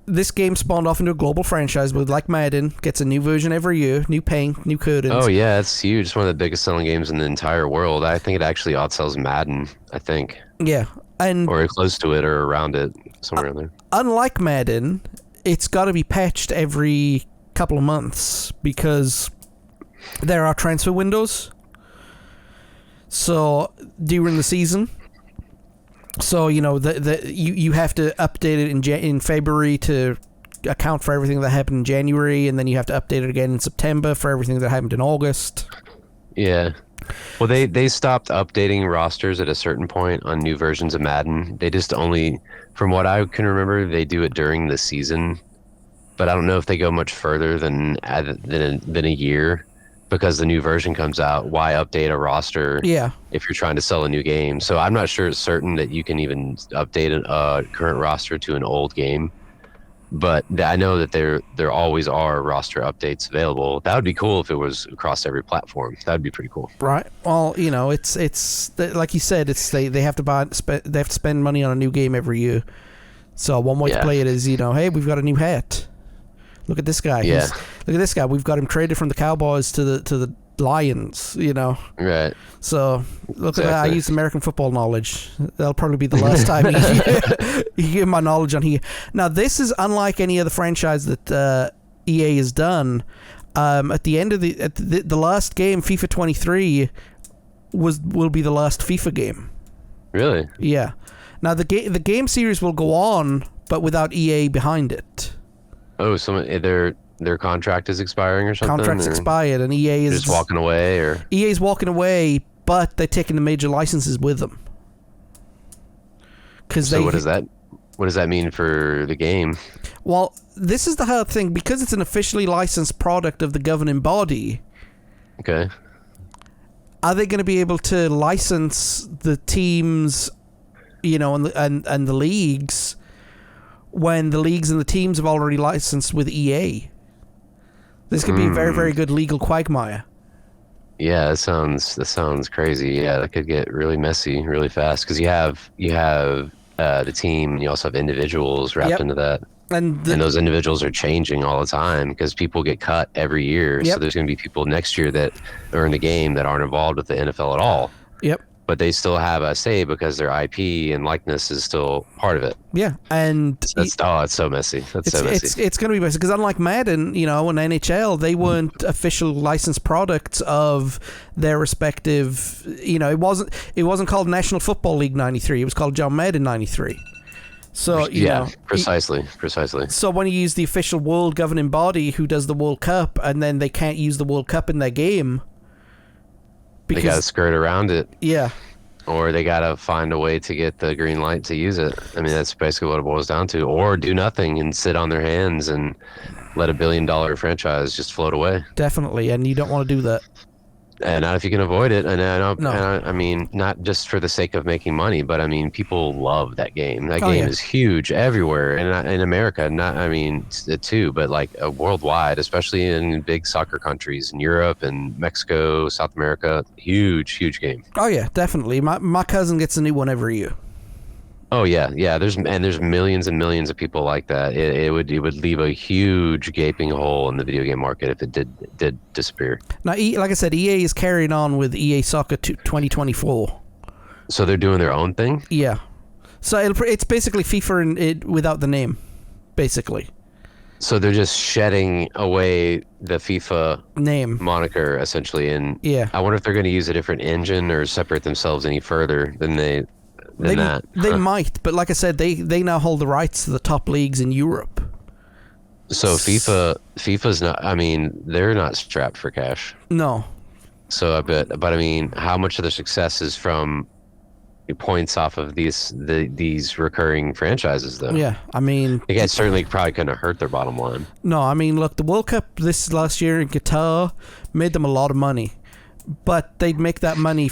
this game spawned off into a global franchise with, like Madden, gets a new version every year, new paint, new curtains. Oh yeah, it's huge. It's one of the biggest selling games in the entire world. I think it actually outsells Madden. I think. Yeah, or close to it or around it, somewhere in there. Unlike Madden, it's got to be patched every couple of months because there are transfer windows. So during the season. So, you have to update it in February to account for everything that happened in January, and then you have to update it again in September for everything that happened in August. Yeah. Well, they stopped updating rosters at a certain point on new versions of Madden. They just only, from what I can remember, they do it during the season. But I don't know if they go much further than a year. Because the new version comes out, why update a roster if you're trying to sell a new game? So I'm not sure it's certain that you can even update a current roster to an old game. But I know that there always are roster updates available. That would be cool if it was across every platform. That would be pretty cool. Right. Well, it's like you said, they have to spend money on a new game every year. So one way to play it is, hey, we've got a new hat. Look at this guy. Yeah. Look at this guy. We've got him traded from the Cowboys to the Lions, Right. So, look at that. I use American football knowledge. That'll probably be the last time you hear my knowledge on here. Now, this is unlike any other franchise that EA has done. At the end of the last game, FIFA 23, will be the last FIFA game. Really? Yeah. Now, the game series will go on, but without EA behind it. Oh, so their contract is expiring or something? Contract's expired, and EA is just walking away, or EA's walking away, but they're taking the major licenses with them. So what does that mean for the game? Well, this is the hard thing because it's an officially licensed product of the governing body. Okay. Are they going to be able to license the teams, and the leagues? When the leagues and the teams have already licensed with EA. This could be a very, very good legal quagmire. Yeah, that sounds crazy. Yeah, that could get really messy really fast because you have the team and you also have individuals wrapped into that. And those individuals are changing all the time because people get cut every year. So there's going to be people next year that are in the game that aren't involved with the NFL at all. Yep. But they still have a say because their IP and likeness is still part of it. Yeah, and it's so messy. It's going to be messy because unlike Madden, and NHL, they weren't official licensed products of their respective. It wasn't called National Football League '93. It was called John Madden '93. So precisely. So when you use the official world governing body who does the World Cup, and then they can't use the World Cup in their game. Because they got to skirt around it. Yeah. Or they got to find a way to get the green light to use it. I mean, that's basically what it boils down to. Or do nothing and sit on their hands and let $1 billion franchise just float away. Definitely, and you don't want to do that. And not if you can avoid it. And I mean, not just for the sake of making money, but I mean, people love that game. That game is huge everywhere, and in America. Too, but like worldwide, especially in big soccer countries in Europe and Mexico, South America. Huge game. Oh yeah, definitely. My cousin gets a new one every year. Oh yeah. There's millions and millions of people like that. It would leave a huge gaping hole in the video game market if it did disappear. Now, like I said, EA is carrying on with EA Soccer 2024. So they're doing their own thing. Yeah. So it's basically FIFA without the name, basically. So they're just shedding away the FIFA name moniker essentially, and yeah. I wonder if they're going to use a different engine or separate themselves any further than that. They might, but like I said, they now hold the rights to the top leagues in Europe. So FIFA's not. I mean, they're not strapped for cash. No, So but I mean, how much of the success is from points off of these recurring franchises, though? Yeah, I mean, I guess certainly probably couldn't have hurt their bottom line. no, I mean, look, the World Cup this last year in Qatar made them a lot of money, but they'd make that money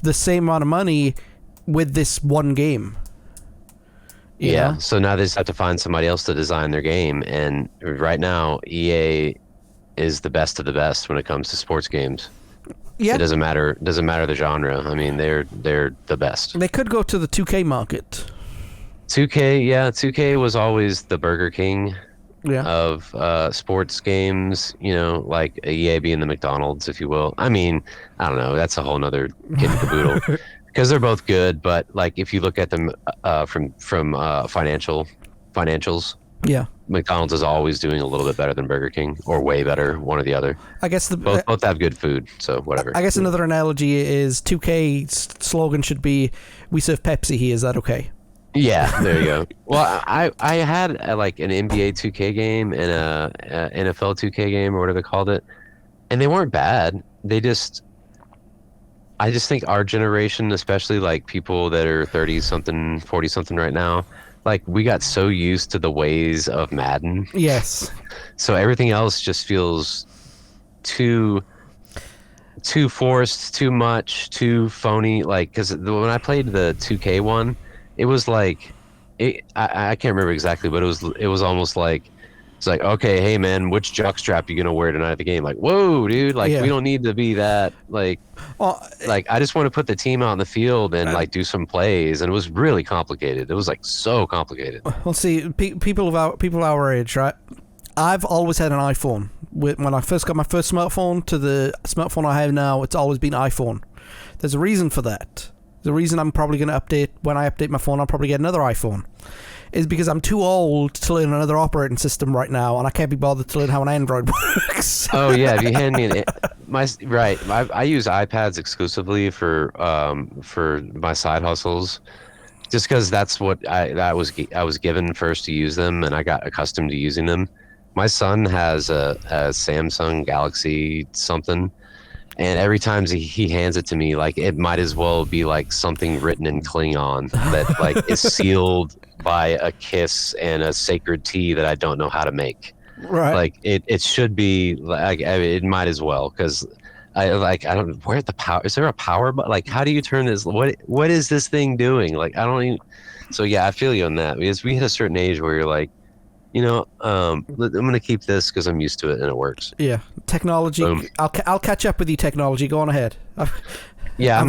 the same amount of money with this one game. Yeah, so now they just have to find somebody else to design their game, and right now EA is the best of the best when it comes to sports games. Yeah, it doesn't matter the genre. I mean, they're the best. They could go to the 2K market. 2K was always the Burger King Yeah. of sports games, like EA being the McDonald's, if you will. I mean, I don't know, that's a whole nother kid and caboodle. Because they're both good, but like if you look at them from financials, Yeah. McDonald's is always doing a little bit better than Burger King, or way better, one or the other. I guess both have good food, so whatever. I guess another analogy is 2K's slogan should be, "We serve Pepsi here." Is that okay? Yeah, there you go. Well, I had like an NBA 2K game and a NFL 2K game, or whatever they called it, and they weren't bad. I just think our generation, especially like people that are 30-something, 40-something right now, like we got so used to the ways of Madden. Yes. So everything else just feels too forced, too much, too phony. Like, because when I played the 2K one, it was like, I can't remember exactly, but it was almost like, it's like, okay, hey man, which jockstrap you gonna wear tonight at the game? Like, whoa, dude, like we don't need to be that like I just want to put the team out in the field and like do some plays, and it was really complicated. It was like so complicated. Well, see, people our age, right? I've always had an iPhone. When I first got my first smartphone to the smartphone I have now, it's always been iPhone. There's a reason for that. The reason I'm probably going to update, when I update my phone, I'll probably get another iPhone, is because I'm too old to learn another operating system right now, and I can't be bothered to learn how an Android works. Oh yeah, if you hand me I use iPads exclusively for my side hustles, just because that's what I was given first to use them, and I got accustomed to using them. My son has a Samsung Galaxy something. And every time he hands it to me, like it might as well be like something written in Klingon that like is sealed by a kiss and a sacred tea that I don't know how to make. Right. Like it should be like, it might as well, because I don't, where the power, is there a power, but like how do you turn this, what is this thing doing? Like I don't even. So yeah, I feel you on that, because we hit a certain age where you're like, I'm going to keep this because I'm used to it and it works. Yeah, technology. I'll catch up with you, technology. Go on ahead. I'm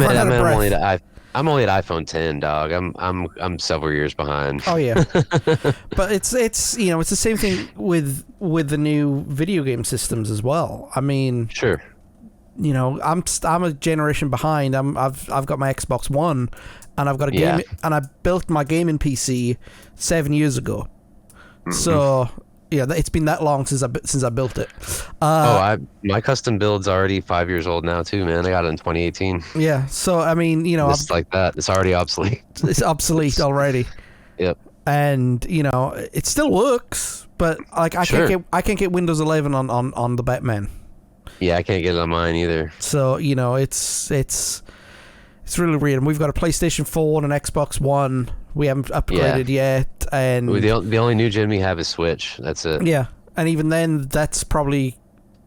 only at iPhone 10, dog. I'm several years behind. Oh yeah, but it's it's the same thing with the new video game systems as well. I mean, sure. I'm a generation behind. I've got my Xbox One, and I've got a game, and I built my gaming PC 7 years ago. So yeah, it's been that long since I built it. My custom build's already 5 years old now too, man. I got it in 2018. Yeah, so I mean, it's like that. It's already obsolete. It's obsolete already. Yep. And it still works, but like I can't get Windows 11 on the Batman. Yeah, I can't get it on mine either. So it's really weird. And we've got a PlayStation 4 and an Xbox One. We haven't upgraded yet, and the only new gen we have is Switch. That's it. Yeah, and even then, that's probably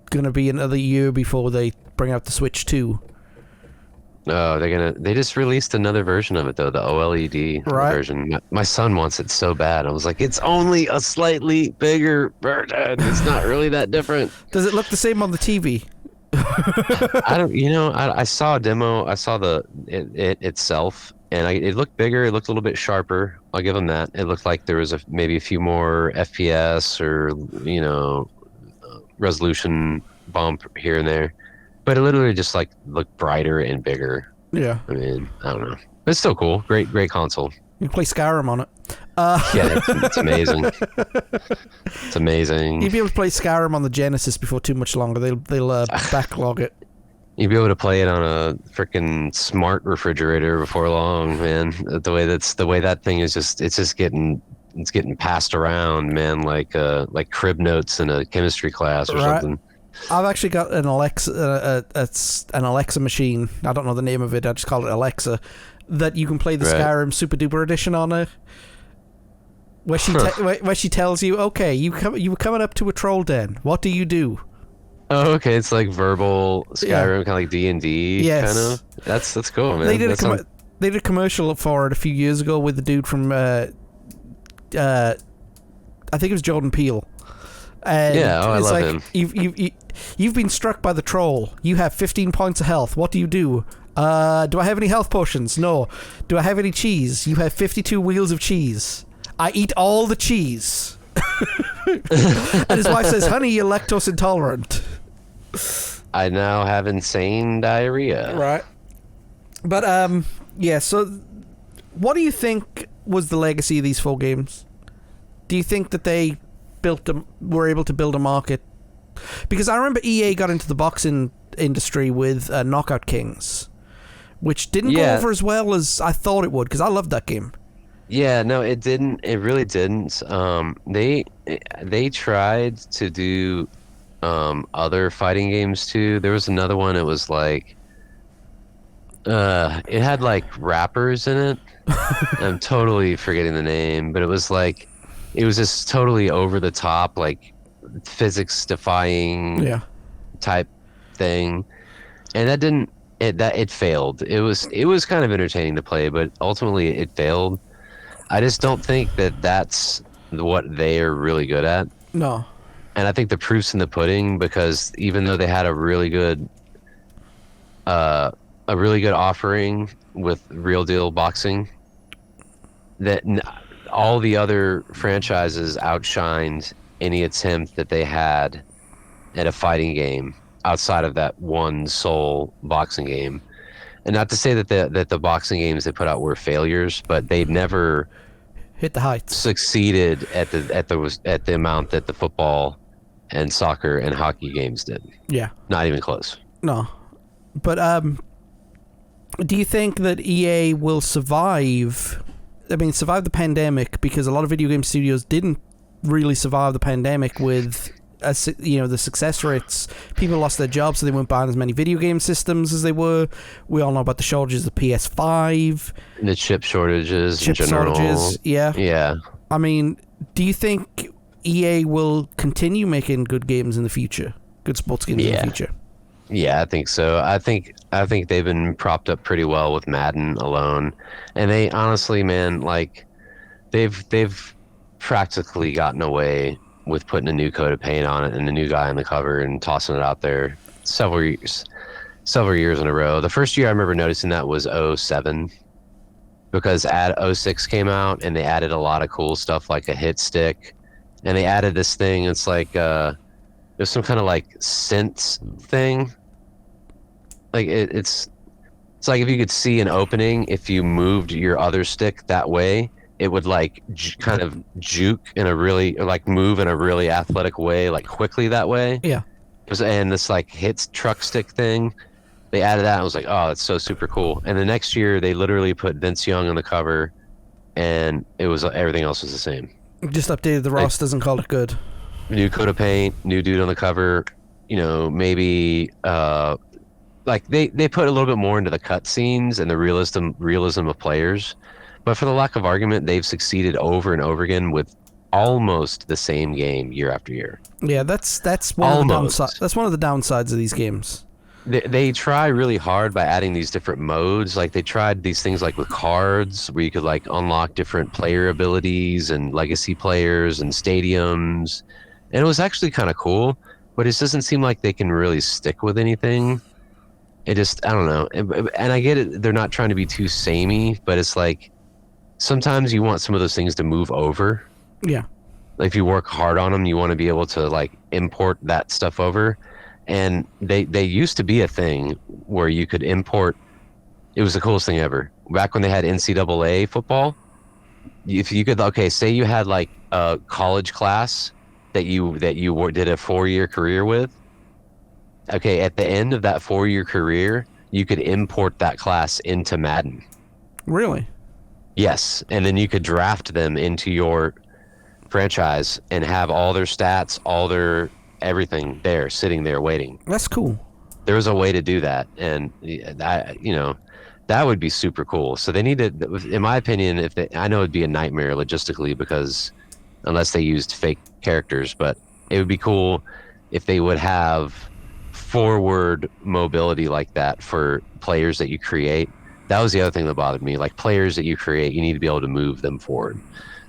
gonna be another year before they bring out the Switch 2. Oh, they just released another version of it though, the OLED version. My son wants it so bad. I was like, it's only a slightly bigger version. It's not really that different. Does it look the same on the TV? I don't. I saw a demo. I saw it itself. And it looked bigger. It looked a little bit sharper. I'll give them that. It looked like there was maybe a few more FPS or resolution bump here and there, but it literally just like looked brighter and bigger. Yeah. I mean, I don't know. But it's still cool. Great console. You can play Skyrim on it. Yeah, it's amazing. It's amazing. You'd be able to play Skyrim on the Genesis before too much longer. They'll backlog it. You'd be able to play it on a freaking smart refrigerator before long, man. The way that thing is it's getting passed around, man, like crib notes in a chemistry class or something. I've actually got an Alexa, an Alexa machine. I don't know the name of it. I just call it Alexa. That you can play the Skyrim Super Duper Edition on it. Where she tells you, okay, you were coming up to a troll den. What do you do? Oh, okay. It's like verbal Skyrim, kind of like D&D. Yes. Kind of. That's cool, man. They did a commercial for it a few years ago with the dude from, I think it was Jordan Peele. And I love him. You've been struck by the troll. You have 15 points of health. What do you do? Do I have any health potions? No. Do I have any cheese? You have 52 wheels of cheese. I eat all the cheese. And his wife says, honey, you're lactose intolerant. I now have insane diarrhea. Right. But, so what do you think was the legacy of these 4 games? Do you think that they were able to build a market? Because I remember EA got into the boxing industry with Knockout Kings, which didn't go over as well as I thought it would, because I loved that game. Yeah, no, it didn't. It really didn't. They tried to do other fighting games too. There was another one. It was like it had like rappers in it. I'm totally forgetting the name, but it was just totally over the top, like physics defying type thing, and that didn't. It failed. It was kind of entertaining to play, but ultimately it failed. I just don't think that that's what they are really good at. No. And I think the proof's in the pudding, because even though they had a really good offering with Real Deal Boxing, that all the other franchises outshined any attempt that they had at a fighting game outside of that one sole boxing game. And not to say that the boxing games they put out were failures, but they never hit the heights, succeeded at the amount that the football and soccer and hockey games did. Yeah, not even close. No, but do you think that EA will survive? I mean, survive the pandemic, because a lot of video game studios didn't really survive the pandemic with the success rates. People lost their jobs, so they weren't buying as many video game systems as they were. We all know about the shortages of PS5, the chip shortages in general. Yeah. I mean, do you think EA will continue making good games in the future, good sports games in the future? Yeah, I think so. I think they've been propped up pretty well with Madden alone, and they honestly, man, like they've practically gotten away with putting a new coat of paint on it and a new guy on the cover and tossing it out there several years in a row. The first year I remember noticing that was 07, because 06 came out and they added a lot of cool stuff like a hit stick, and they added this thing. It's like there's some kind of like synth thing. Like it's like if you could see an opening, if you moved your other stick that way, it would like kind of juke in a really, like move in a really athletic way, like quickly that way. Yeah. And this like hits truck stick thing, they added that. And I was like, oh, that's so super cool. And the next year they literally put Vince Young on the cover, and it was everything else was the same. Just updated the rosters and called it good. New coat of paint, new dude on the cover. Maybe like they put a little bit more into the cutscenes and the realism of players. But for the lack of argument, they've succeeded over and over again with almost the same game year after year. Yeah, that's one of the downsides. That's one of the downsides of these games. They try really hard by adding these different modes. Like they tried these things like with cards, where you could like unlock different player abilities and legacy players and stadiums, and it was actually kind of cool. But it doesn't seem like they can really stick with anything. It just, I don't know. And I get it, they're not trying to be too samey, but it's like, sometimes you want some of those things to move over. Yeah. Like if you work hard on them, you want to be able to like import that stuff over. And they used to be a thing where you could import. It was the coolest thing ever. Back when they had NCAA football, if you could, say you had like a college class that you did a 4-year career with. Okay, at the end of that 4-year career, you could import that class into Madden. Really? Yes, and then you could draft them into your franchise and have all their stats, all their everything there, sitting there waiting. That's cool. There was a way to do that, and that would be super cool. So they need to, in my opinion, I know it'd be a nightmare logistically because unless they used fake characters, but it would be cool if they would have forward mobility like that for players that you create. That was the other thing that bothered me. Like, players that you create, you need to be able to move them forward.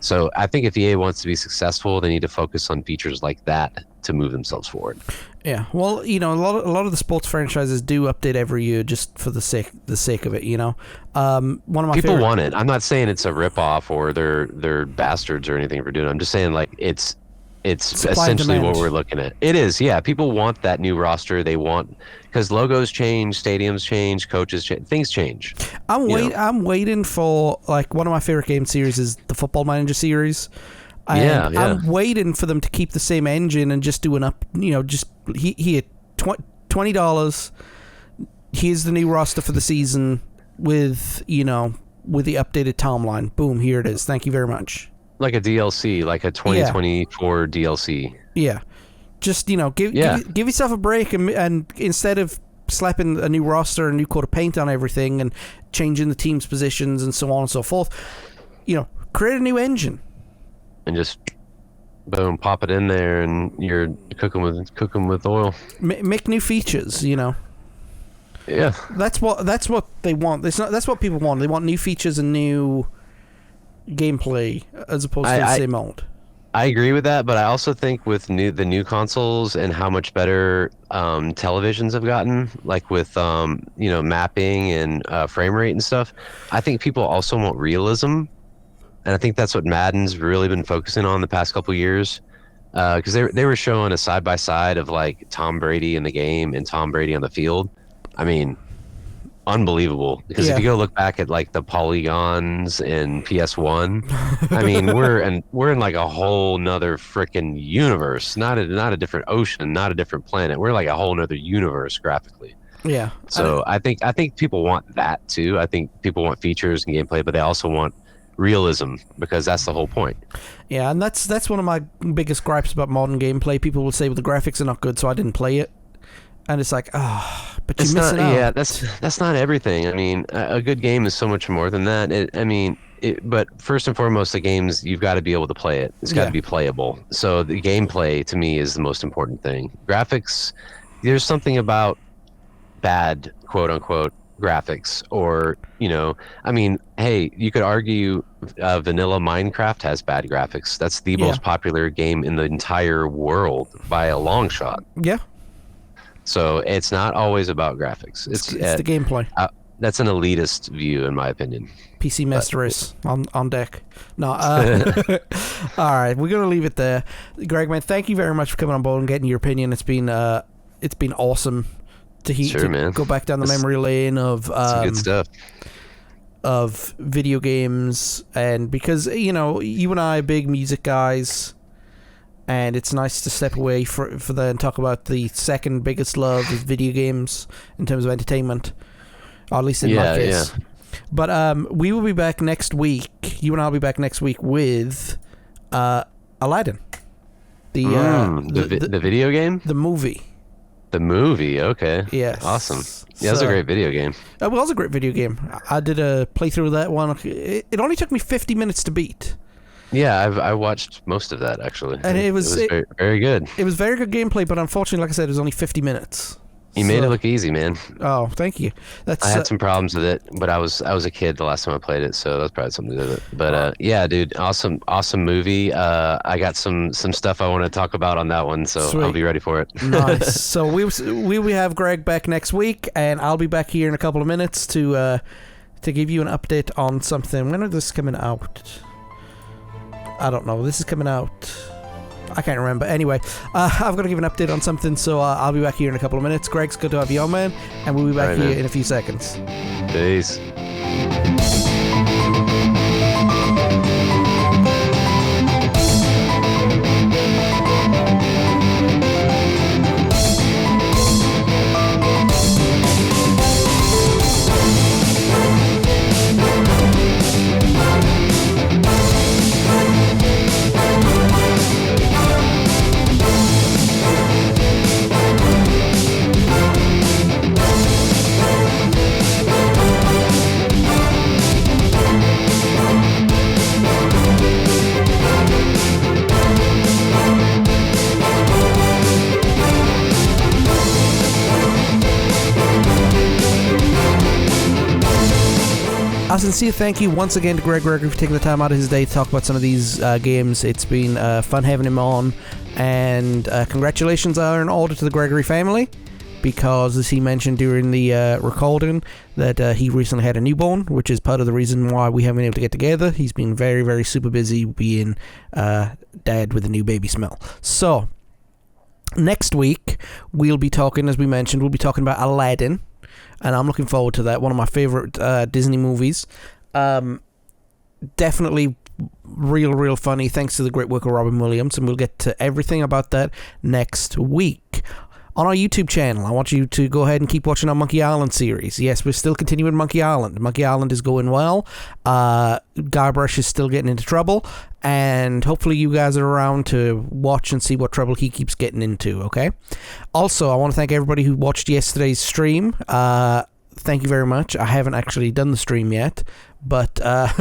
So I think if EA wants to be successful, they need to focus on features like that to move themselves forward. Yeah, well, a lot of the sports franchises do update every year just for the sake of it. One of my people want it. I'm not saying it's a ripoff or they're bastards or anything for doing it. I'm just saying, like, it's essentially what we're looking at. It is, yeah. People want that new roster. They want, because logos change, stadiums change, coaches change, things change. I'm waiting for, like, one of my favorite game series is the Football Manager series. And I'm waiting for them to keep the same engine and just do an up. Just here, $20. Here's the new roster for the season with the updated timeline. Boom, here it is. Thank you very much. Like a DLC, like a 2024 DLC. Yeah, just give yourself a break, and instead of slapping a new roster, a new coat of paint on everything, and changing the team's positions and so on and so forth, create a new engine. And just boom, pop it in there, and you're cooking with oil. Make new features, Yeah, that's what they want. That's what people want. They want new features and new gameplay as opposed to the same old. I agree with that, but I also think with the new consoles and how much better televisions have gotten, like with mapping and frame rate and stuff, I think people also want realism. And I think that's what Madden's really been focusing on the past couple of years, because they were showing a side-by-side of, like, Tom Brady in the game and Tom Brady on the field. I mean, unbelievable. Because if you go look back at, like, the polygons in PS1, I mean, we're in like a whole nother freaking universe, not a different ocean, not a different planet. We're like a whole nother universe graphically. Yeah. So I think people want that too. I think people want features and gameplay, but they also want realism, because that's the whole point. Yeah, and that's one of my biggest gripes about modern gameplay. People will say, well, the graphics are not good, so I didn't play it. And it's like, but you're missing out. Yeah, that's not everything. I mean, a good game is so much more than that. But first and foremost, the games, you've got to be able to play it. It's got to be playable. So the gameplay, to me, is the most important thing. Graphics, there's something about bad, quote unquote, graphics, or hey, you could argue vanilla Minecraft has bad graphics. That's the most popular game in the entire world by a long shot. Yeah. So it's not always about graphics. It's the gameplay. That's an elitist view, in my opinion. PC Master Race on deck. No. All right, we're gonna leave it there. Greg, man, thank you very much for coming on board and getting your opinion. It's been awesome to go back down the memory lane of good stuff, of video games, and because you and I are big music guys, and it's nice to step away for that and talk about the second biggest love of video games in terms of entertainment, or at least in my case. Yeah. But we will be back next week. You and I will be back next week with Aladdin, the video game, the movie. The movie, okay. Yes. Awesome. Yeah, it was a great video game. It was a great video game. I did a playthrough of that one. It only took me 50 minutes to beat. Yeah, I watched most of that, actually. And it was very, very good. It was very good gameplay, but unfortunately, like I said, it was only 50 minutes. You made it look easy, man. Oh, thank you. I had some problems with it, but I was a kid the last time I played it, so that was probably something to do with it. But yeah, dude, awesome movie. I got some stuff I want to talk about on that one, so sweet. I'll be ready for it. Nice. So we will have Greg back next week, and I'll be back here in a couple of minutes to give you an update on something. When is this coming out? I don't know. This is coming out. I can't remember. Anyway, I've got to give an update on something, so I'll be back here in a couple of minutes. Greg's good to have you on, man, and we'll be back here in a few seconds. Peace. A sincere thank you once again to Gregg Gregory for taking the time out of his day to talk about some of these games. It's been fun having him on, and congratulations are in order to the Gregory family, because as he mentioned during the recording that he recently had a newborn, which is part of the reason why we haven't been able to get together. He's been very, very super busy being dad with a new baby smell. So next week we'll be talking, as we mentioned, we'll be talking about Aladdin, and I'm looking forward to that. One of my favorite Disney movies. Definitely real funny, thanks to the great work of Robin Williams, and we'll get to everything about that next week. On our YouTube channel, I want you to go ahead and keep watching our Monkey Island series. Yes, we're still continuing Monkey Island. Monkey Island is going well. Guybrush is still getting into trouble, and hopefully you guys are around to watch and see what trouble he keeps getting into, okay? Also, I want to thank everybody who watched yesterday's stream. Thank you very much. I haven't actually done the stream yet, but I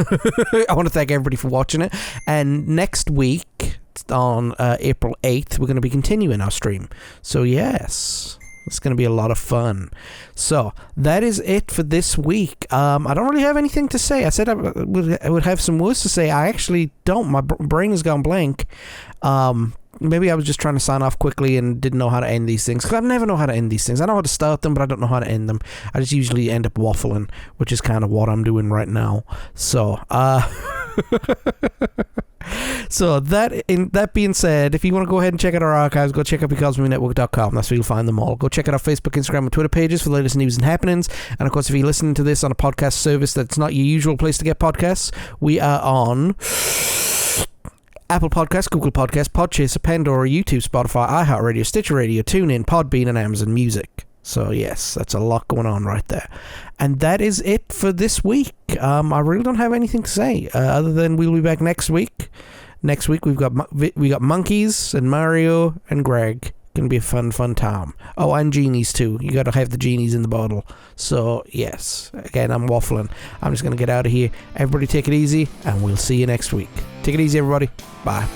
want to thank everybody for watching it. And next week, on April 8th, we're going to be continuing our stream. So yes, it's going to be a lot of fun. So that is it for this week. I don't really have anything to say. I said I would have some words to say. I actually don't. My brain has gone blank. Maybe I was just trying to sign off quickly and didn't know how to end these things, because I never know how to end these things. I know how to start them, but I don't know how to end them. I just usually end up waffling, which is kind of what I'm doing right now. So so that being said, if you want to go ahead and check out our archives, go check out becausemaybepodcast.com. That's where you'll find them all. Go check out our Facebook, Instagram, and Twitter pages for the latest news and happenings. And of course, if you're listening to this on a podcast service that's not your usual place to get podcasts, we are on Apple Podcasts, Google Podcasts, Podchaser, Pandora, YouTube, Spotify, iHeartRadio, Stitcher Radio, TuneIn, Podbean, and Amazon Music. So yes, that's a lot going on right there. And that is it for this week. I really don't have anything to say other than we'll be back next week. Next week we got monkeys and Mario and Greg. Gonna be a fun time. Oh, and genies too. You gotta have the genies in the bottle. So yes, again, I'm waffling. I'm just gonna get out of here. Everybody take it easy, and we'll see you next week. Take it easy, everybody. Bye.